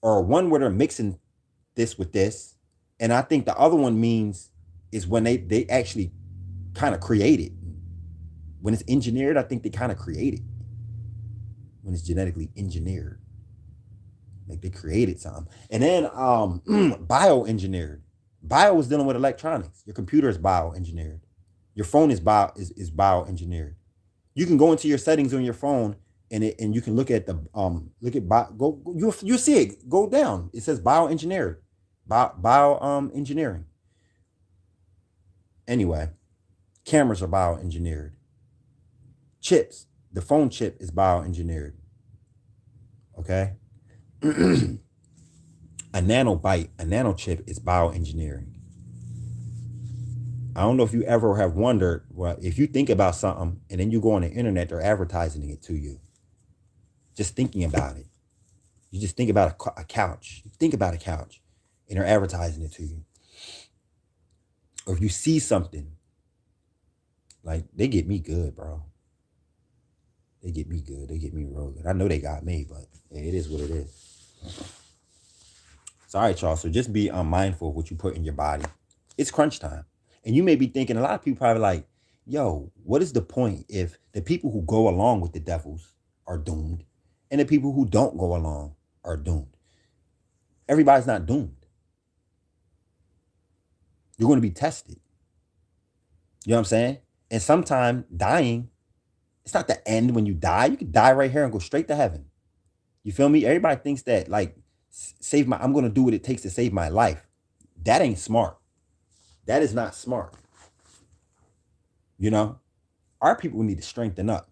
are one where they're mixing this with this, and I think the other one is when they actually kind of create it. When it's engineered, I think they kind of create it. When it's genetically engineered, like they created something. And then bioengineered. Bio is dealing with electronics. Your computer is bioengineered. Your phone is bioengineered. You can go into your settings on your phone and you can look at you'll see it go down. It says bioengineered, engineering. Anyway, cameras are bioengineered. Chips, the phone chip is bioengineered. Okay, a nanochip is bioengineering. I don't know if you ever have wondered, well, if you think about something and then you go on the internet, they're advertising it to you. Just thinking about it. You just think about a couch. You think about a couch and they're advertising it to you. Or if you see something, like they get me good, bro. They get me good. They get me real good. I know they got me, but it is what it is. So, all right, y'all. So just be mindful of what you put in your body. It's crunch time. And you may be thinking, a lot of people probably like, yo, what is the point if the people who go along with the devils are doomed and the people who don't go along are doomed? Everybody's not doomed. You're going to be tested. You know what I'm saying? And sometimes dying, it's not the end when you die. You could die right here and go straight to heaven. You feel me? Everybody thinks that like I'm gonna do what it takes to save my life. That ain't smart. That is not smart. You know, our people need to strengthen up.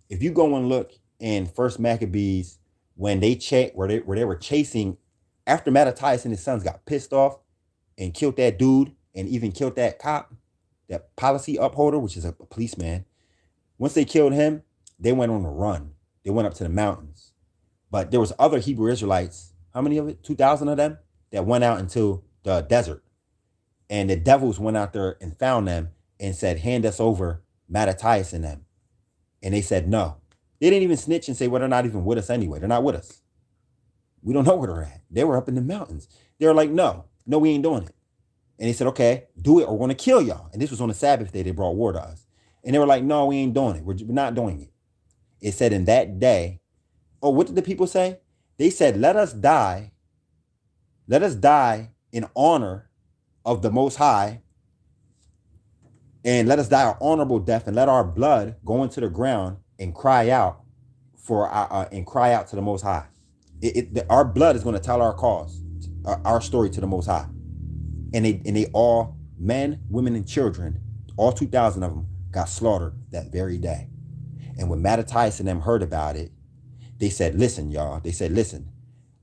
If you go and look in First Maccabees when they where they were chasing after Mattathias and his sons got pissed off and killed that dude and even killed that cop, that policy upholder, which is a policeman. Once they killed him, they went on a run. They went up to the mountains. But there was other Hebrew Israelites, how many of it? 2,000 of them that went out into the desert. And the devils went out there and found them and said, hand us over Mattathias and them. And they said, no. They didn't even snitch and say, well, they're not even with us anyway. They're not with us. We don't know where they're at. They were up in the mountains. They were like, no, we ain't doing it. And they said, okay, do it or we're going to kill y'all. And this was on the Sabbath day. They brought war to us. And they were like, no, we ain't doing it. We're not doing it. It said in that day, oh, what did the people say? They said, let us die. Let us die in honor of the Most High. And let us die an honorable death and let our blood go into the ground and cry out to the Most High. Our blood is going to tell our cause, our story to the Most High. And they all, men, women, and children, all 2,000 of them got slaughtered that very day. And when Mattathias and them heard about it, they said, listen, y'all. They said, listen,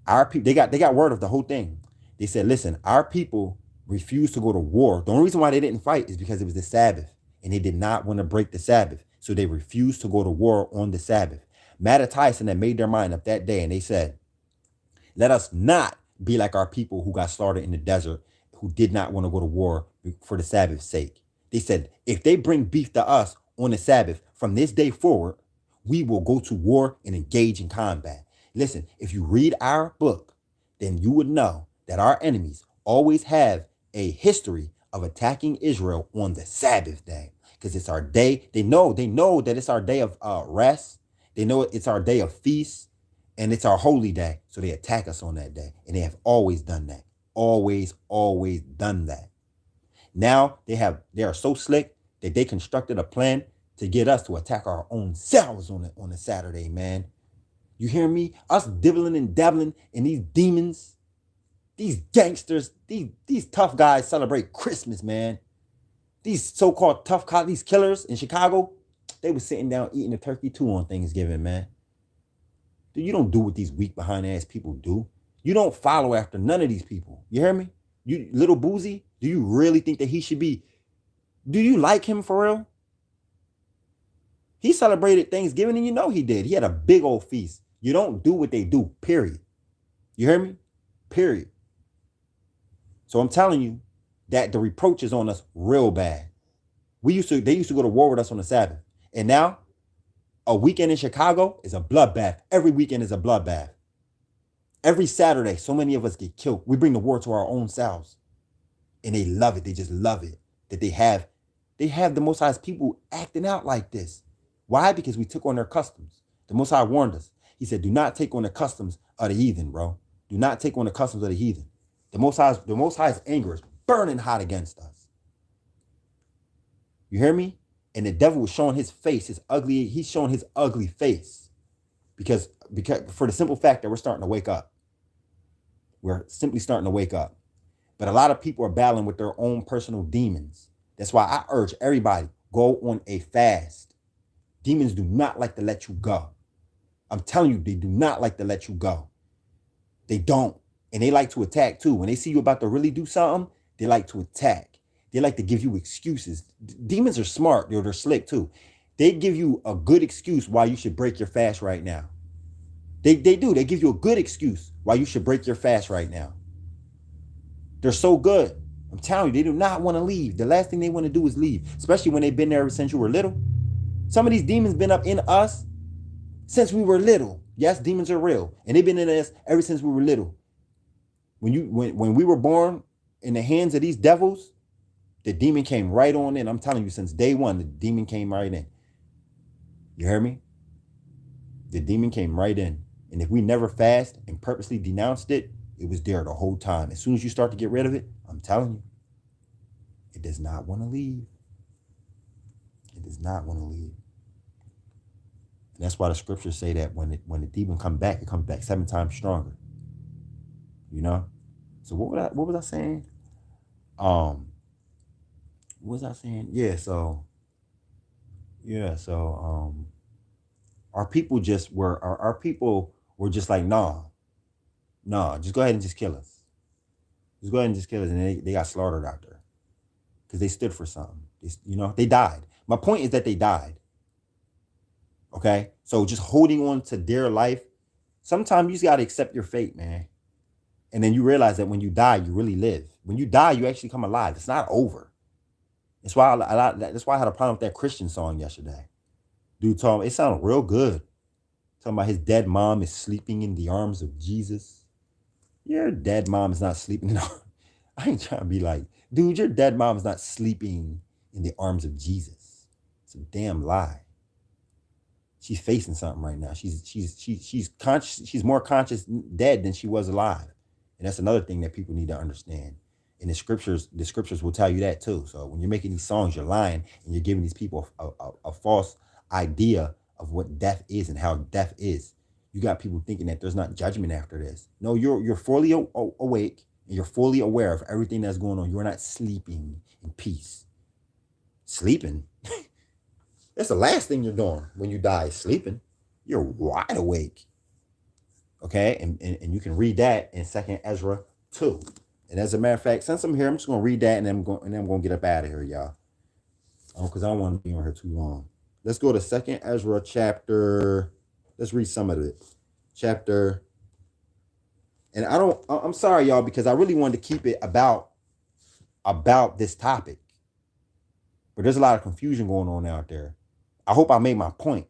our people, they got word of the whole thing. They said, listen, our people refused to go to war. The only reason why they didn't fight is because it was the Sabbath and they did not want to break the Sabbath. So they refused to go to war on the Sabbath. Mattathias and them made their mind up that day and they said, let us not be like our people who got slaughtered in the desert, who did not want to go to war for the Sabbath's sake. They said, if they bring beef to us on the Sabbath, from this day forward, we will go to war and engage in combat. Listen, if you read our book, then you would know that our enemies always have a history of attacking Israel on the Sabbath day, because it's our day. They know that it's our day of rest. They know it's our day of feast, and it's our holy day. So they attack us on that day, and they have always done that. Always done that. Now they are so slick that they constructed a plan to get us to attack our own selves on a Saturday, man. You hear me? Us dibbling and dabbling in these demons, these gangsters, these tough guys celebrate Christmas, man. These so-called tough cops, these killers in Chicago, they were sitting down eating a turkey too on Thanksgiving, man. Dude, you don't do what these weak behind ass people do. You don't follow after none of these people. You hear me? You little Boozy, do you really think that he should be? Do you like him for real? He celebrated Thanksgiving and you know he did. He had a big old feast. You don't do what they do, period. You hear me? Period. So I'm telling you that the reproach is on us real bad. They used to go to war with us on the Sabbath. And now a weekend in Chicago is a bloodbath. Every weekend is a bloodbath. Every Saturday, so many of us get killed. We bring the war to our own selves. And they love it. They just love it. That they have the Most High's people acting out like this. Why? Because we took on their customs. The Most High warned us. He said, do not take on the customs of the heathen, bro. Do not take on the customs of the heathen. The Most High's anger is burning hot against us. You hear me? And the devil was showing his face, he's showing his ugly face. Because for the simple fact that we're starting to wake up. We're simply starting to wake up. But a lot of people are battling with their own personal demons. That's why I urge everybody, go on a fast. Demons do not like to let you go. I'm telling you, they do not like to let you go. They don't. And they like to attack too. When they see you about to really do something, they like to attack. They like to give you excuses. Demons are smart. They're slick too. They give you a good excuse why you should break your fast right now. They do. They give you a good excuse why you should break your fast right now. They're so good. I'm telling you, they do not want to leave. The last thing they want to do is leave, especially when they've been there ever since you were little. Some of these demons been up in us since we were little. Yes, demons are real. And they've been in us ever since we were little. When we were born in the hands of these devils, the demon came right on in. I'm telling you, since day one, the demon came right in. You hear me? The demon came right in. And if we never fast and purposely denounced it, it was there the whole time. As soon as you start to get rid of it, I'm telling you, it does not want to leave. It It is not going to leave. And that's why the scriptures say that when the demon come back, it comes back 7 times stronger. You know? So what was I saying? What was I saying? Our people were just like, nah, just go ahead and just kill us. Just go ahead and just kill us. And they got slaughtered out there. Because they stood for something. They died. My point is that they died. Okay? So just holding on to their life, sometimes you just got to accept your fate, man. And then you realize that when you die, you really live. When you die, you actually come alive. It's not over. That's why I had a problem with that Christian song yesterday. Dude told me, it sounded real good. Talking about his dead mom is sleeping in the arms of Jesus. Your dead mom is not sleeping in the I ain't trying to be like, dude, your dead mom is not sleeping in the arms of Jesus. It's a damn lie. She's facing something right now. She's conscious. She's more conscious dead than she was alive. And that's another thing that people need to understand. And the scriptures will tell you that too. So when you're making these songs, you're lying and you're giving these people a false idea of what death is and how death is. You got people thinking that there's not judgment after this. No, you're fully awake and you're fully aware of everything that's going on. You're not sleeping in peace. Sleeping? That's the last thing you're doing when you die, sleeping. You're wide awake. Okay, and you can read that in 2nd Ezra 2. And as a matter of fact, since I'm here, I'm just gonna read that and then I'm gonna get up out of here, y'all. Because I don't want to be on here too long. Let's go to 2nd Ezra chapter. Let's read some of it. Chapter. And I'm sorry, y'all, because I really wanted to keep it about this topic. But there's a lot of confusion going on out there. I hope I made my point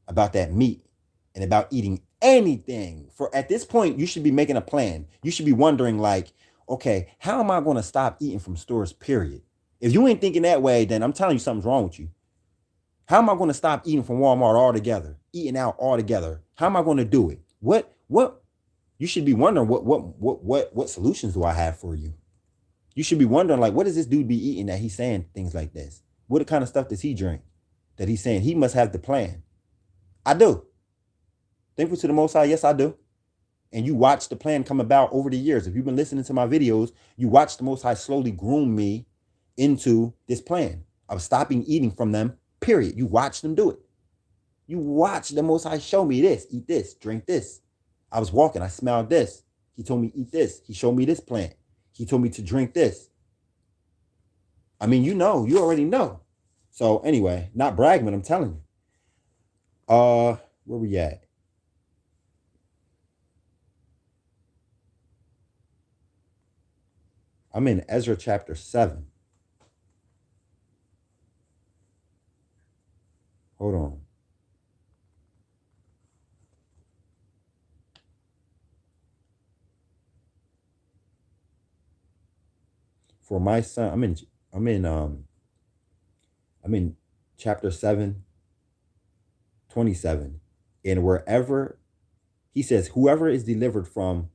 about that meat and about eating anything. For at this point, you should be making a plan. You should be wondering, like, okay, how am I going to stop eating from stores, period? If you ain't thinking that way, then I'm telling you something's wrong with you. How am I going to stop eating from Walmart altogether? Eating out altogether? How am I going to do it? What you should be wondering, what solutions do I have for you? You should be wondering, like, what does this dude be eating that he's saying things like this? What kind of stuff does he drink that he's saying? He must have the plan. I do. Thankful to the Most High, yes, I do. And you watch the plan come about over the years. If you've been listening to my videos, you watch the Most High slowly groom me into this plan of stopping eating from them, period. You watch them do it. You watch the Most High show me this, eat this, drink this. I was walking, I smelled this. He told me eat this. He showed me this plant. He told me to drink this. I mean, you already know. So anyway, not bragging, but I'm telling you. Where we at? I'm in Ezra chapter 7. Hold on. For my son, I'm in chapter 7, 27. And wherever he says, whoever is delivered from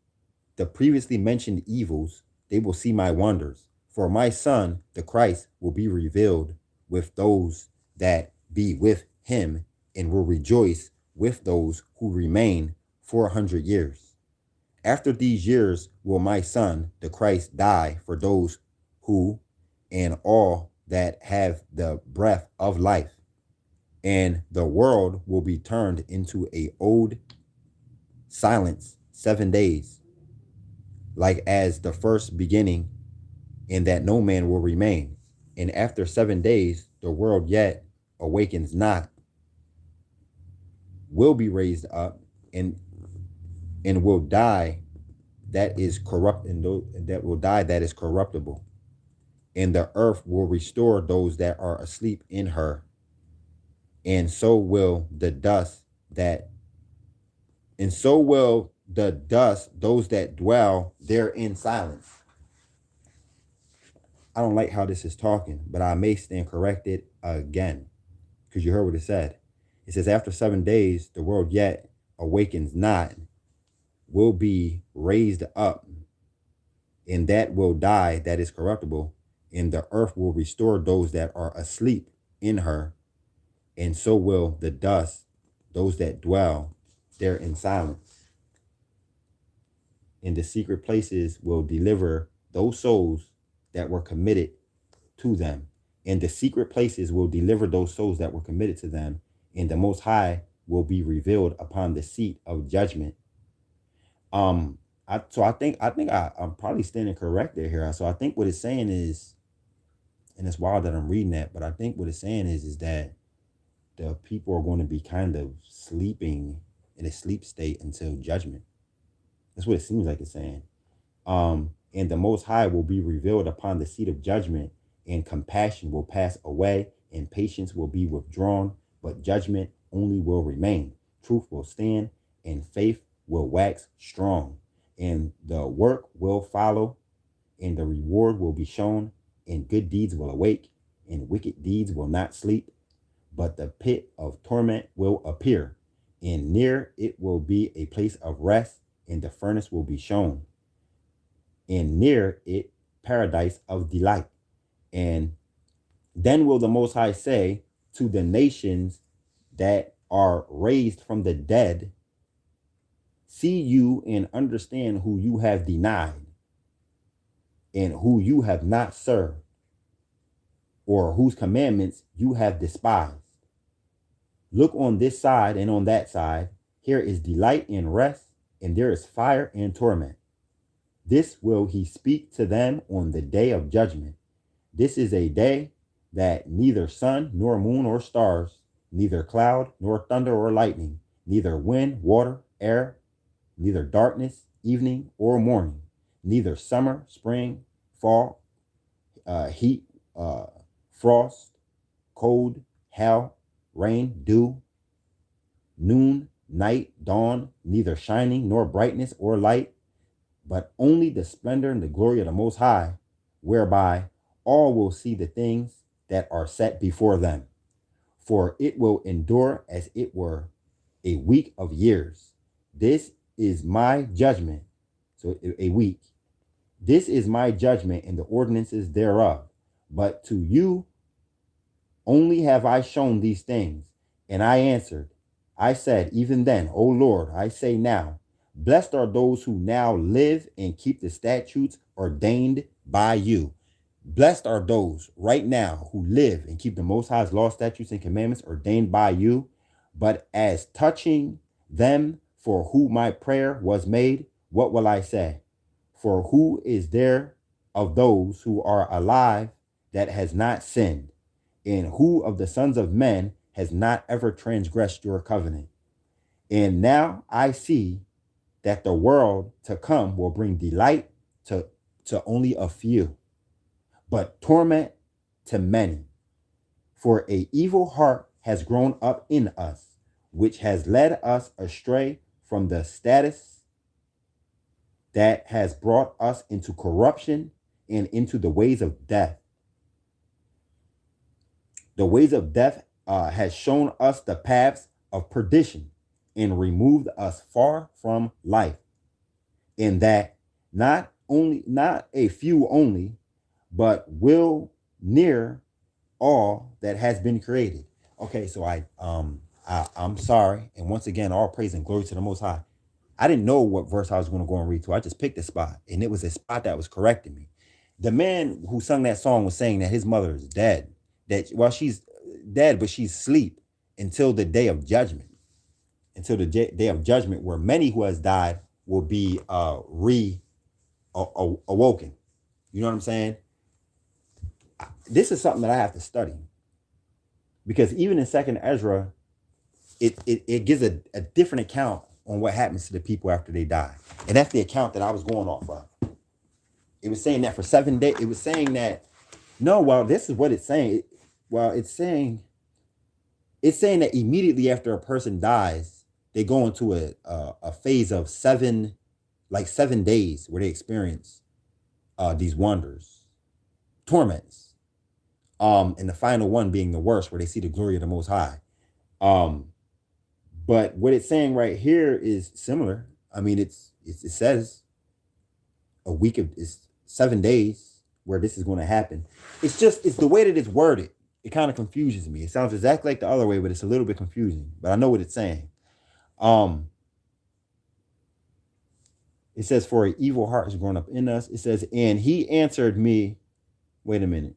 the previously mentioned evils, they will see my wonders. For my son, the Christ, will be revealed with those that be with him and will rejoice with those who remain 400 years. After these years will my son, the Christ, die for those who and all that have the breath of life. And the world will be turned into a old silence 7 days, like as the first beginning, and that no man will remain. And after 7 days, the world yet awakens not, will be raised up, and will die that is corrupt, and that will die that is corruptible. And the earth will restore those that are asleep in her, and so will the dust those that dwell there in silence. I don't like how this is talking, but I may stand corrected again, because you heard what it said. It says, after 7 days, the world yet awakens not, will be raised up, and that will die that is corruptible, and the earth will restore those that are asleep in her, and so will the dust, those that dwell there in silence. And the secret places will deliver those souls that were committed to them. And the secret places will deliver those souls that were committed to them. And the Most High will be revealed upon the seat of judgment. I'm probably standing corrected here. So I think what it's saying is, and it's wild that I'm reading that, but I think what it's saying is that the people are going to be kind of sleeping in a sleep state until judgment. That's what it seems like it's saying. And the Most High will be revealed upon the seat of judgment, and compassion will pass away, and patience will be withdrawn, but judgment only will remain. Truth will stand, and faith will wax strong, and the work will follow, and the reward will be shown, and good deeds will awake, and wicked deeds will not sleep, but the pit of torment will appear, and near it will be a place of rest, and the furnace will be shown, and near it paradise of delight. And then will the Most High say to the nations that are raised from the dead, see you and understand who you have denied and who you have not served, or whose commandments you have despised. Look on this side and on that side. Here is delight and rest, and there is fire and torment. This will he speak to them on the day of judgment. This is a day that neither sun nor moon or stars, neither cloud nor thunder or lightning, neither wind, water, air, neither darkness, evening or morning, neither summer, spring, fall, heat, frost, cold, hail, rain, dew, noon, night, dawn, neither shining nor brightness or light, but only the splendor and the glory of the Most High, whereby all will see the things that are set before them. For it will endure as it were a week of years. This is my judgment. So a week. This is my judgment and the ordinances thereof. But to you only have I shown these things. And I answered, I said, even then, O Lord, I say now, blessed are those who now live and keep the statutes ordained by you. Blessed are those right now who live and keep the Most High's law, statutes, and commandments ordained by you. But as touching them for who my prayer was made, what will I say? For who is there of those who are alive that has not sinned? And who of the sons of men has not ever transgressed your covenant? And now I see that the world to come will bring delight to only a few, but torment to many. For an evil heart has grown up in us, which has led us astray from the status that has brought us into corruption and into the ways of death. The ways of death has shown us the paths of perdition and removed us far from life. In that not a few only, but will near all that has been created. Okay, so I'm sorry, and once again, all praise and glory to the Most High. I didn't know what verse I was going to go and read to. I just picked a spot, and it was a spot that was correcting me. The man who sung that song was saying that his mother is dead. That she's dead, but she's asleep until the day of judgment. Until the day of judgment, where many who has died will be awoken. You know what I'm saying? This is something that I have to study, because even in Second Ezra, it gives a different account on what happens to the people after they die, and that's the account that I was going off of. It was saying that for 7 days. It was saying that this is what it's saying. It's saying that immediately after a person dies, they go into a phase of 7 days where they experience these wonders, torments. And the final one being the worst, where they see the glory of the Most High. But what it's saying right here is similar. I mean, it says a week of 7 days where this is going to happen. It's the way that it's worded. it kind of confuses me. It sounds exactly like the other way, but it's a little bit confusing. But I know what it's saying. Um, it says, "For an evil heart is grown up in us." It says, "And he answered me." Wait a minute.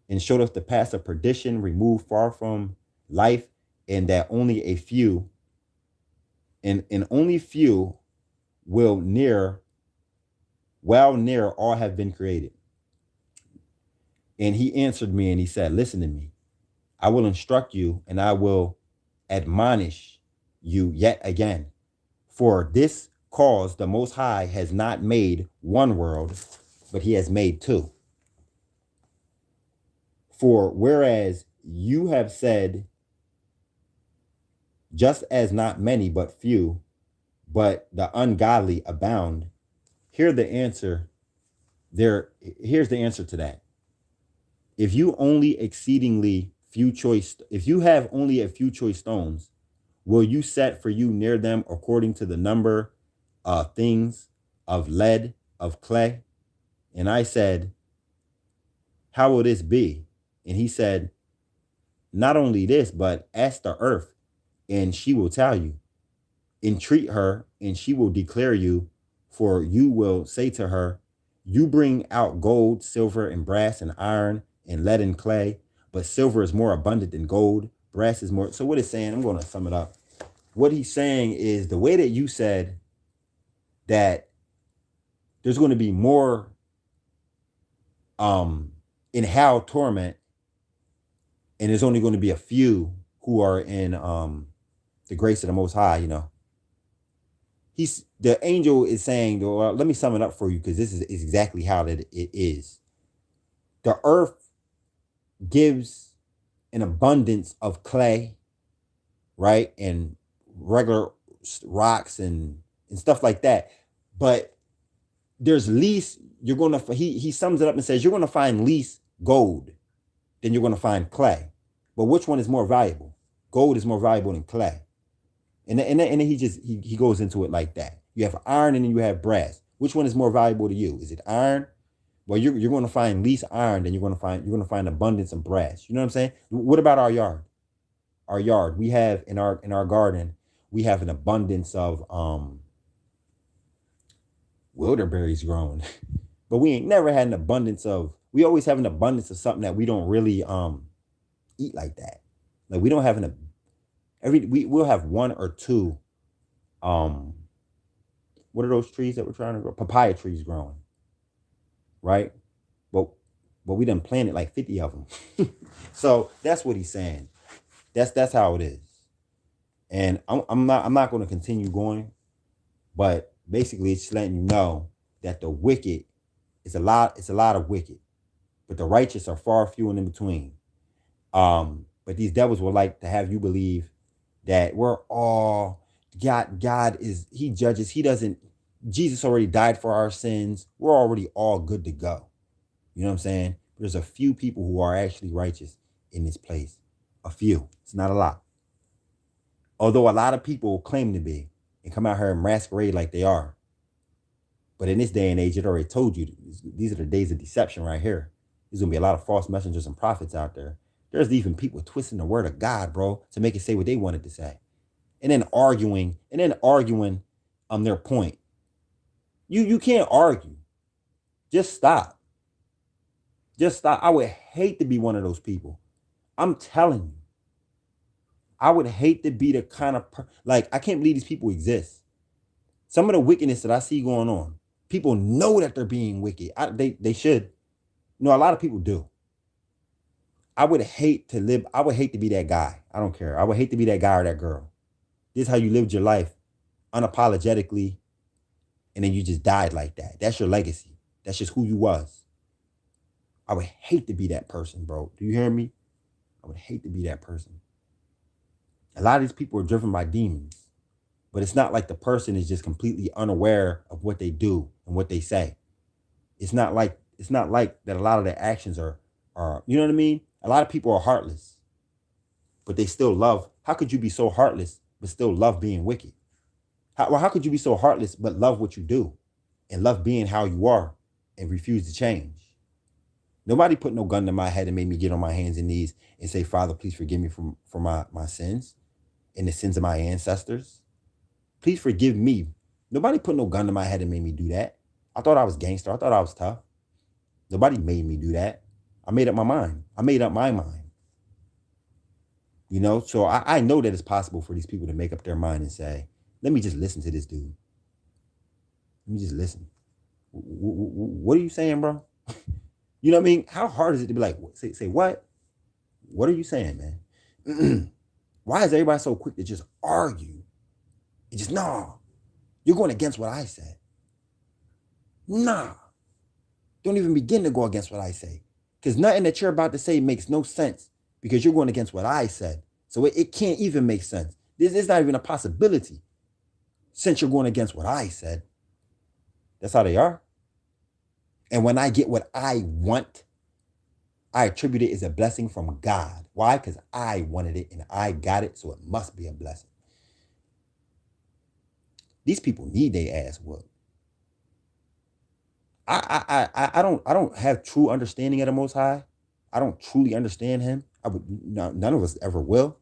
"And showed us the path of perdition, removed far from life, and that only a few, and only few will near, well near all have been created. And he answered me and he said, listen to me. I will instruct you and I will admonish you yet again. For this cause the Most High has not made one world, but he has made two. For whereas you have said, just as not many but few, but the ungodly abound, here's the answer to that. If you have only a few choice stones, will you set for you near them according to the number of things of lead, of clay? And I said, how will this be? And he said, not only this, but ask the earth, and she will tell you. Entreat her, and she will declare you, for you will say to her, you bring out gold, silver, and brass, and iron, and lead, and clay, but silver is more abundant than gold, brass is more. So what it's saying, I'm going to sum it up. What he's saying is the way that you said that there's going to be more in hell torment, and there's only going to be a few who are in the grace of the Most High, you know. The angel is saying, well, let me sum it up for you, because this is exactly how that it is. The earth gives an abundance of clay, right, and regular rocks and stuff like that. But there's least you're going to. He sums it up and says you're going to find least gold than you're going to find clay. But which one is more valuable? Gold is more valuable than clay. And then he goes into it like that. You have iron and then you have brass. Which one is more valuable to you? Is it iron? Well, you're going to find least iron than you're going to find abundance of brass. You know what I'm saying? What about our yard? Our yard, we have in our garden, we have an abundance of wilderberries growing, but we ain't never had an abundance of. We always have an abundance of something that we don't really eat like that. Like we don't have we'll have one or two what are those trees that we're trying to grow? Papaya trees growing, right? But we done planted like 50 of them. So that's what he's saying. That's how it is. And I'm not going to continue going, but basically it's letting you know that the wicked it's a lot of wicked, but the righteous are far few and in between. But these devils would like to have you believe that we're all God is, he judges, he doesn't, Jesus already died for our sins. We're already all good to go. You know what I'm saying? There's a few people who are actually righteous in this place. A few. It's not a lot. Although a lot of people claim to be and come out here and masquerade like they are. But in this day and age, it already told you, these are the days of deception right here. There's going to be a lot of false messengers and prophets out there. There's even people twisting the word of God, bro, to make it say what they wanted to say. And then arguing their point. You can't argue. Just stop. Just stop. I would hate to be one of those people. I'm telling you. I would hate to be the kind of like, I can't believe these people exist. Some of the wickedness that I see going on, people know that they're being wicked. They should. No, a lot of people do. I would hate to be that guy. I don't care. I would hate to be that guy or that girl. This is how you lived your life unapologetically, and then you just died like that. That's your legacy. That's just who you was. I would hate to be that person, bro. Do you hear me? I would hate to be that person. A lot of these people are driven by demons, but it's not like the person is just completely unaware of what they do and what they say. It's not like that. A lot of their actions are, you know what I mean? A lot of people are heartless, but they still love. How could you be so heartless but still love being wicked? How could you be so heartless but love what you do and love being how you are and refuse to change? Nobody put no gun to my head and made me get on my hands and knees and say, Father, please forgive me for my sins and the sins of my ancestors. Please forgive me. Nobody put no gun to my head and made me do that. I thought I was gangster. I thought I was tough. Nobody made me do that. I made up my mind. I made up my mind. You know, so I know that it's possible for these people to make up their mind and say, let me just listen to this dude. Let me just listen. What are you saying, bro? You know what I mean? How hard is it to be like, say what? What are you saying, man? Why is everybody so quick to just argue? And just, nah, you're going against what I said. Nah, don't even begin to go against what I say. Because nothing that you're about to say makes no sense because you're going against what I said. So it can't even make sense. This is not even a possibility since you're going against what I said. That's how they are. And when I get what I want, I attribute it as a blessing from God. Why? Because I wanted it and I got it, so it must be a blessing. These people need their ass whooped. I don't have true understanding of the Most High. I don't truly understand Him. None of us ever will.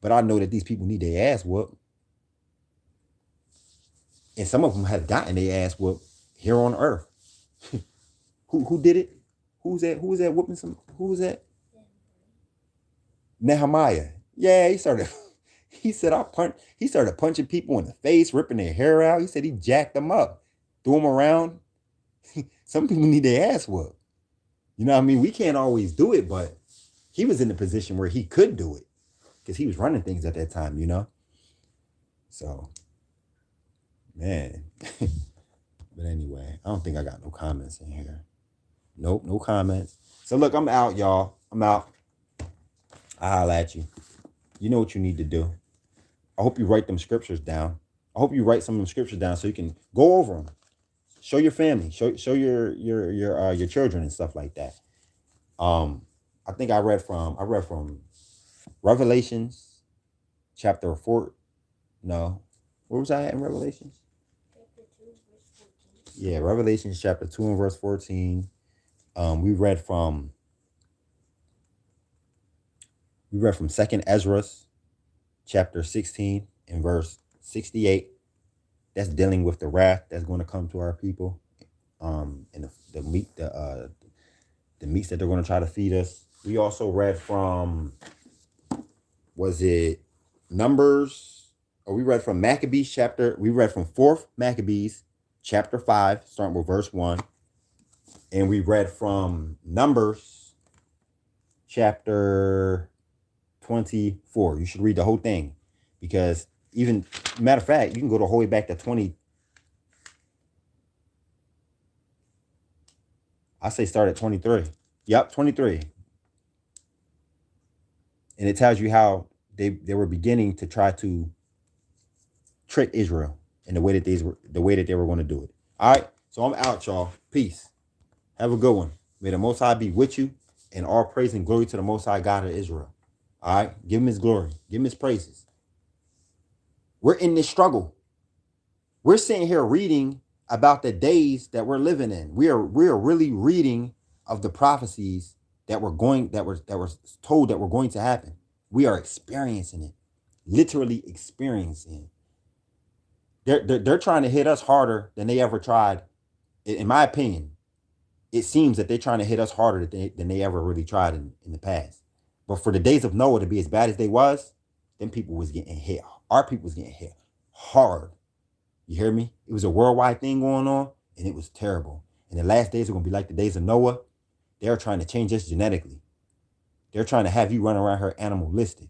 But I know that these people need their ass whooped, and some of them have gotten their ass whooped here on earth. Who did it? Who's that? Who was that whooping some? Who was that? Nehemiah. Yeah, he started. He said He started punching people in the face, ripping their hair out. He said he jacked them up, threw them around. Some people need their ass whooped. You know what I mean? We can't always do it, but he was in the position where he could do it because he was running things at that time, you know? So, man. But anyway, I don't think I got no comments in here. Nope, no comments. So look, I'm out, y'all. I'm out. I'll holla at you. You know what you need to do. I hope you write them scriptures down. I hope you write some of them scriptures down so you can go over them. Show your family, show your children and stuff like that. I think I read from Revelations chapter 4. No, where was I at in Revelations? Chapter 2, verse 14. Yeah, Revelations chapter 2 and verse 14. We read from 2nd Ezra chapter 16 and verse 68. That's dealing with the wrath that's going to come to our people, and the meats that they're going to try to feed us. We also read from, was it Numbers? Or we read from Maccabees we read from 4th Maccabees chapter 5, starting with verse 1. And we read from Numbers chapter 24. You should read the whole thing because even, matter of fact, you can go the whole way back to 20. I say start at 23. Yep, 23. And it tells you how they were beginning to try to trick Israel in the way that they were going to do it. All right, so I'm out, y'all. Peace. Have a good one. May the Most High be with you, and all praise and glory to the Most High God of Israel. All right, give him his glory, give him his praises. We're in this struggle. We're sitting here reading about the days that we're living in. We are really reading of the prophecies that were told that were going to happen. We are experiencing it, literally experiencing it. They're trying to hit us harder than they ever tried. In my opinion, it seems that they're trying to hit us harder than they ever really tried in the past. But for the days of Noah to be as bad as they was, them people was getting hit. Our people was getting hit hard. You hear me? It was a worldwide thing going on, and it was terrible. And the last days are going to be like the days of Noah. They're trying to change us genetically. They're trying to have you run around here animalistic.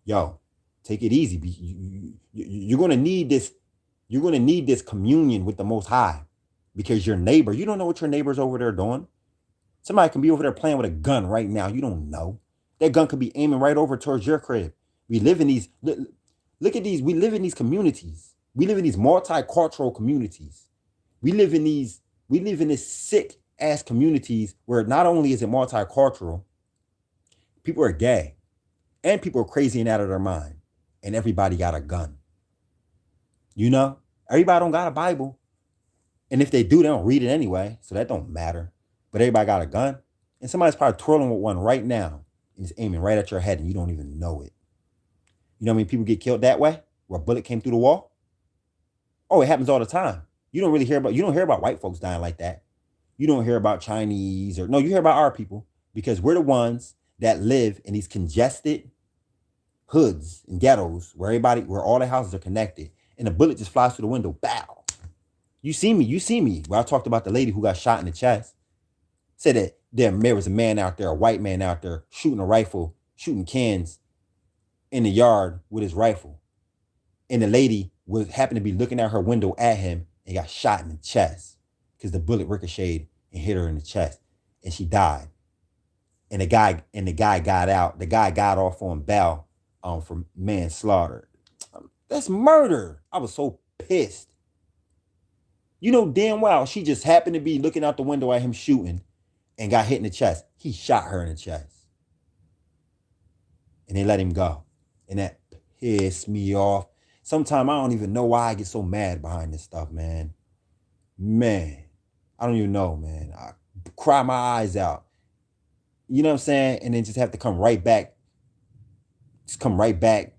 Yo, take it easy. You're going to need this. You're going to need this communion with the Most High because your neighbor, you don't know what your neighbor's over there doing. Somebody can be over there playing with a gun right now. You don't know. That gun could be aiming right over towards your crib. We live in these, look at these. We live in these communities. We live in these multicultural communities. We live in this sick ass communities where not only is it multicultural, people are gay and people are crazy and out of their mind, and everybody got a gun. You know, everybody don't got a Bible, and if they do, they don't read it anyway, so that don't matter. But everybody got a gun. And somebody's probably twirling with one right now and it's aiming right at your head and you don't even know it. You know how many people get killed that way? Where a bullet came through the wall? Oh, it happens all the time. You don't hear about white folks dying like that. You don't hear about Chinese or no, you hear about our people because we're the ones that live in these congested hoods and ghettos where all the houses are connected and a bullet just flies through the window. Bow. You see me. Well, I talked about the lady who got shot in the chest. Said that there was a man out there, a white man out there shooting a rifle, shooting cans in the yard with his rifle. And the lady happened to be looking out her window at him and got shot in the chest because the bullet ricocheted and hit her in the chest and she died. And the guy got out. The guy got off on bail for manslaughter. That's murder. I was so pissed. You know damn well she just happened to be looking out the window at him shooting and got hit in the chest. He shot her in the chest. And they let him go. And that pissed me off. Sometimes I don't even know why I get so mad behind this stuff, man. Man, I don't even know, man. I cry my eyes out. You know what I'm saying? And then just have to come right back. Just come right back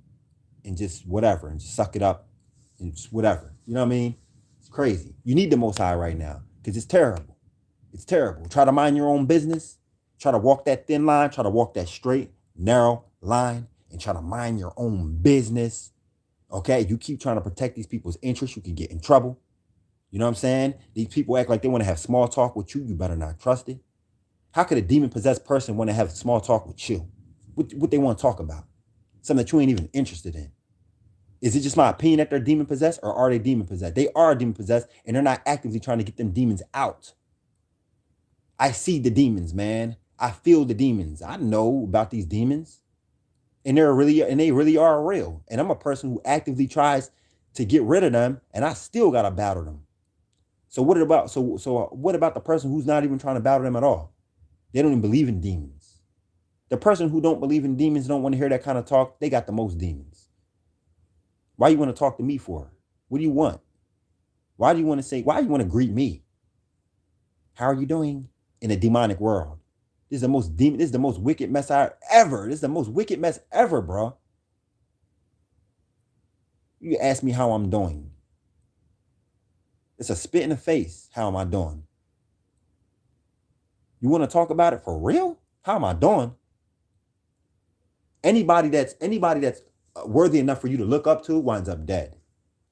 and just whatever. And just suck it up. And just whatever. You know what I mean? It's crazy. You need the Most High right now. Because it's terrible. It's terrible. Try to mind your own business. Try to walk that thin line. Try to walk that straight, narrow line. And try to mind your own business. Okay? You keep trying to protect these people's interests, you can get in trouble. You know what I'm saying? These people act like they want to have small talk with you. You better not trust it. How could a demon-possessed person want to have small talk with you? What they want to talk about? Something that you ain't even interested in. Is it just my opinion that they're demon-possessed or are they demon-possessed? They are demon-possessed and they're not actively trying to get them demons out. I see the demons, man. I feel the demons. I know about these demons. And they really are real. And I'm a person who actively tries to get rid of them and I still gotta battle them. So what about the person who's not even trying to battle them at all? They don't even believe in demons. The person who don't believe in demons, don't want to hear that kind of talk, they got the most demons. Why you want to talk to me for? What do you want? Why do you want to greet me? How are you doing in a demonic world? This is the most wicked mess ever. This is the most wicked mess ever, bro. You ask me how I'm doing. It's a spit in the face. How am I doing? You want to talk about it for real? How am I doing? Anybody that's worthy enough for you to look up to winds up dead.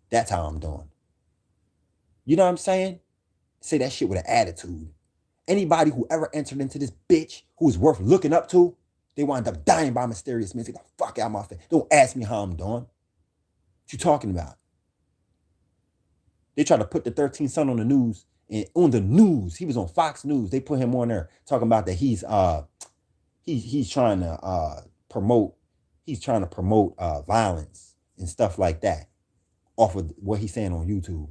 That's how I'm doing. You know what I'm saying? Say that shit with an attitude. Anybody who ever entered into this bitch who's worth looking up to, they wind up dying by mysterious means. Get the fuck out of my face. Don't ask me how I'm doing. What you talking about? They try to put the 13th son on the news. And on the news, he was on Fox News. They put him on there talking about that he's trying to promote violence and stuff like that off of what he's saying on YouTube.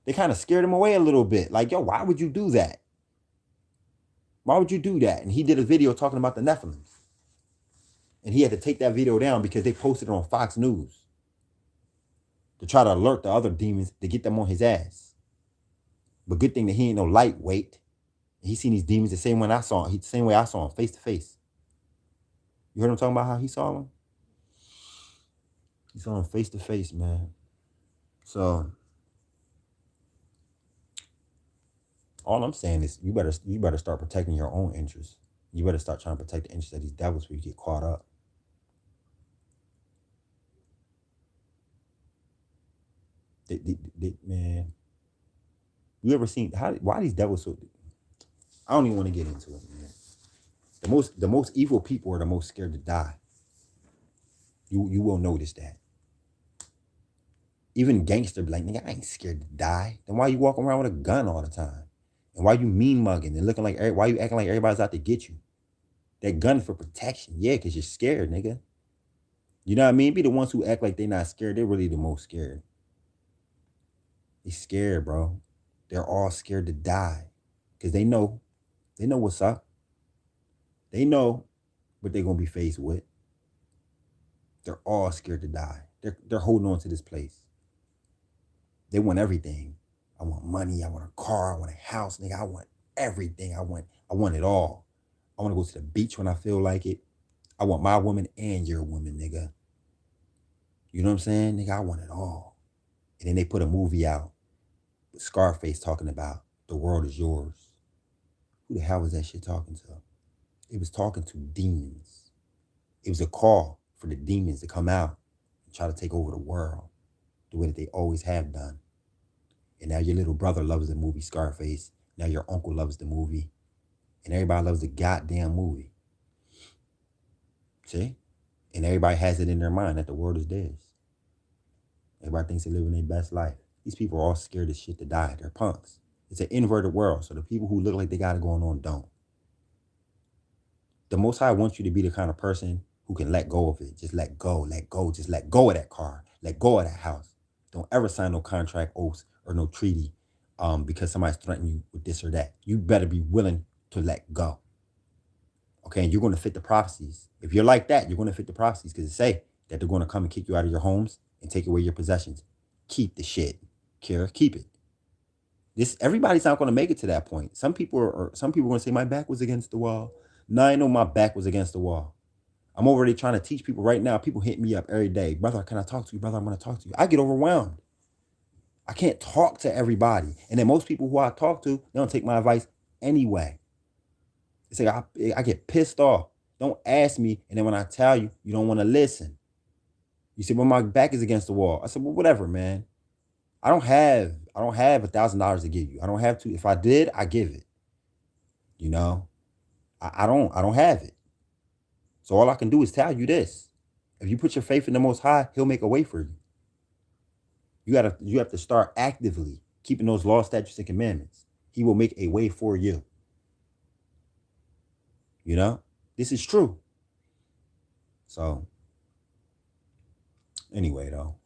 They kind of scared him away a little bit. Like, yo, why would you do that? Why would you do that? And he did a video talking about the Nephilims. And he had to take that video down because they posted it on Fox News to try to alert the other demons to get them on his ass. But good thing that he ain't no lightweight. He seen these demons the same way I saw him face to face. You heard him talking about how he saw him? He saw him face to face, man. So all I'm saying is you better start protecting your own interests. You better start trying to protect the interests of these devils before you get caught up. Man, you ever seen why these devils so? I don't even want to get into it, man. The most evil people are the most scared to die. You will notice that. Even gangster be like, nigga, I ain't scared to die. Then why you walking around with a gun all the time? And why you mean mugging and looking like why you acting like everybody's out to get you? That gun for protection, yeah, because you're scared, nigga. You know what I mean? Be the ones who act like they're not scared. They're really the most scared. They scared, bro. They're all scared to die because they know what's up. They know what they're gonna be faced with. They're all scared to die. They're holding on to this place. They want everything. I want money. I want a car. I want a house, nigga. I want everything. I want it all. I want to go to the beach when I feel like it. I want my woman and your woman, nigga. You know what I'm saying? Nigga, I want it all. And then they put a movie out with Scarface talking about the world is yours. Who the hell was that shit talking to? It was talking to demons. It was a call for the demons to come out and try to take over the world the way that they always have done. And now your little brother loves the movie Scarface. Now your uncle loves the movie. And everybody loves the goddamn movie. See? And everybody has it in their mind that the world is theirs. Everybody thinks they're living their best life. These people are all scared as shit to die. They're punks. It's an inverted world. So the people who look like they got it going on don't. The Most High wants you to be the kind of person who can let go of it. Just let go, just let go of that car, let go of that house. Don't ever sign no contract, oaths, or no treaty because somebody's threatening you with this or that. You better be willing to let go. Okay, and you're going to fit the prophecies. If you're like that, you're going to fit the prophecies because it say that they're going to come and kick you out of your homes and take away your possessions. Keep the shit, Kira, keep it. Everybody's not going to make it to that point. Some people are going to say my back was against the wall. No, I know my back was against the wall. I'm already trying to teach people right now. People hit me up every day. Brother, can I talk to you? Brother, I'm going to talk to you. I get overwhelmed. I can't talk to everybody. And then most people who I talk to, they don't take my advice anyway. It's like I get pissed off. Don't ask me. And then when I tell you, you don't want to listen. You say, well, my back is against the wall. I said, well, whatever, man. I don't have $1,000 to give you. I don't have to. If I did, I give it. You know, I don't have it. So all I can do is tell you this. If you put your faith in the Most High, he'll make a way for you. You have to start actively keeping those laws, statutes, and commandments. He will make a way for you. You know, this is true. So anyway, though,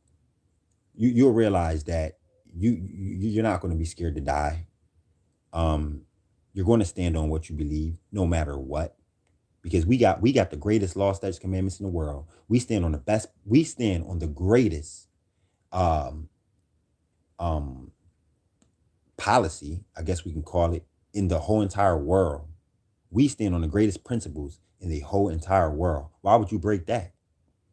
you'll realize that you're not going to be scared to die. You're going to stand on what you believe, no matter what, because we got the greatest law, statutes, commandments in the world. We stand on the best. We stand on the greatest policy, I guess we can call it, in the whole entire world. We stand on the greatest principles in the whole entire world. Why would you break that?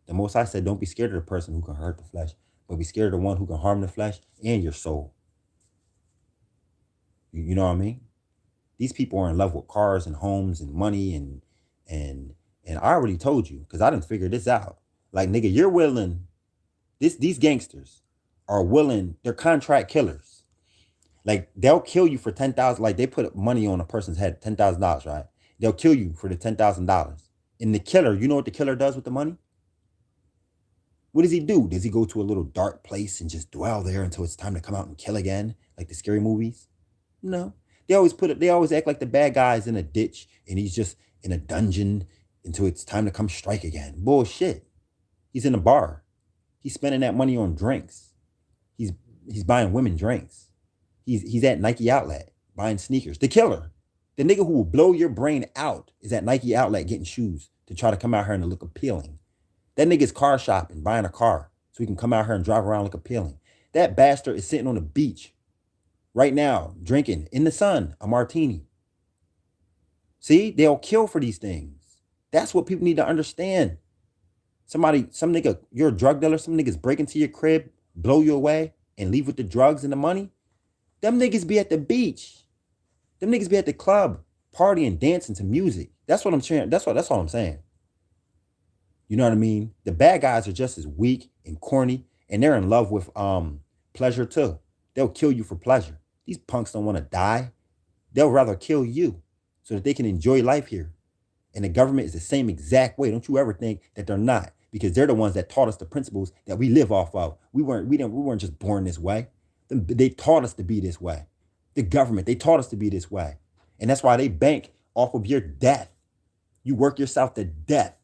The Most High said, don't be scared of the person who can hurt the flesh, but be scared of the one who can harm the flesh and your soul. You know what I mean? These people are in love with cars and homes and money and I already told you, because I didn't figure this out. Like, nigga, you're willing, these gangsters are willing, they're contract killers. Like, they'll kill you for $10,000. Like, they put money on a person's head, $10,000, right? They'll kill you for the $10,000. And the killer, you know what the killer does with the money? What does he do? Does he go to a little dark place and just dwell there until it's time to come out and kill again, like the scary movies? No. They always act like the bad guy's in a ditch and he's just in a dungeon until it's time to come strike again. Bullshit. He's in a bar. He's spending that money on drinks. He's buying women drinks. He's at Nike Outlet buying sneakers. The killer, the nigga who will blow your brain out, is at Nike Outlet getting shoes to try to come out here and look appealing. That nigga's car shopping, buying a car so he can come out here and drive around look appealing. That bastard is sitting on the beach right now, drinking in the sun a martini. See, they'll kill for these things. That's what people need to understand. Some nigga, you're a drug dealer, some niggas break into your crib, blow you away, and leave with the drugs and the money. Them niggas be at the beach. Them niggas be at the club, partying, dancing to music. That's what I'm saying. That's all I'm saying. You know what I mean? The bad guys are just as weak and corny, and they're in love with pleasure too. They'll kill you for pleasure. These punks don't want to die. They'll rather kill you so that they can enjoy life here. And the government is the same exact way. Don't you ever think that they're not, because they're the ones that taught us the principles that we live off of. We weren't just born this way. They taught us to be this way. The government, they taught us to be this way. And that's why they bank off of your death. You work yourself to death.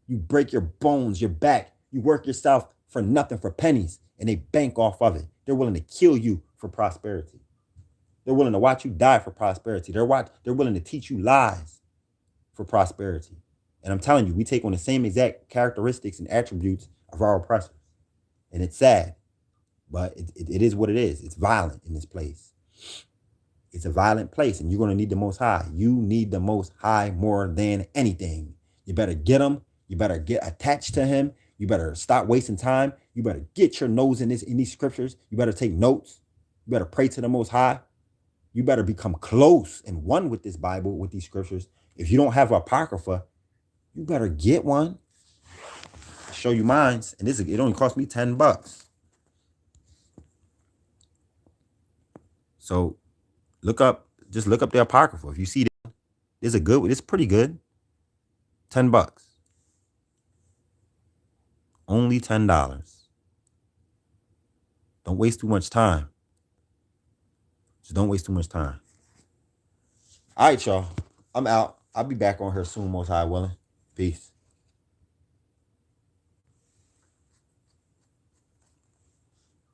You break your bones, your back. You work yourself for nothing, for pennies, and they bank off of it. They're willing to kill you for prosperity. They're willing to watch you die for prosperity. They're willing to teach you lies for prosperity. And I'm telling you, we take on the same exact characteristics and attributes of our oppressors. And it's sad, but it is what it is. It's violent in this place. It's a violent place, and you're going to need the Most High. You need the Most High more than anything. You better get him. You better get attached to him. You better stop wasting time. You better get your nose in these scriptures. You better take notes. You better pray to the Most High. You better become close and one with this Bible, with these scriptures. If you don't have Apocrypha, you better get one. I'll show you mine. And it only cost me $10. So just look up the Apocrypha. If you see that, it's pretty good. $10. Only $10. Don't waste too much time. Just don't waste too much time. All right, y'all. I'm out. I'll be back on here soon, Most High willing. Peace.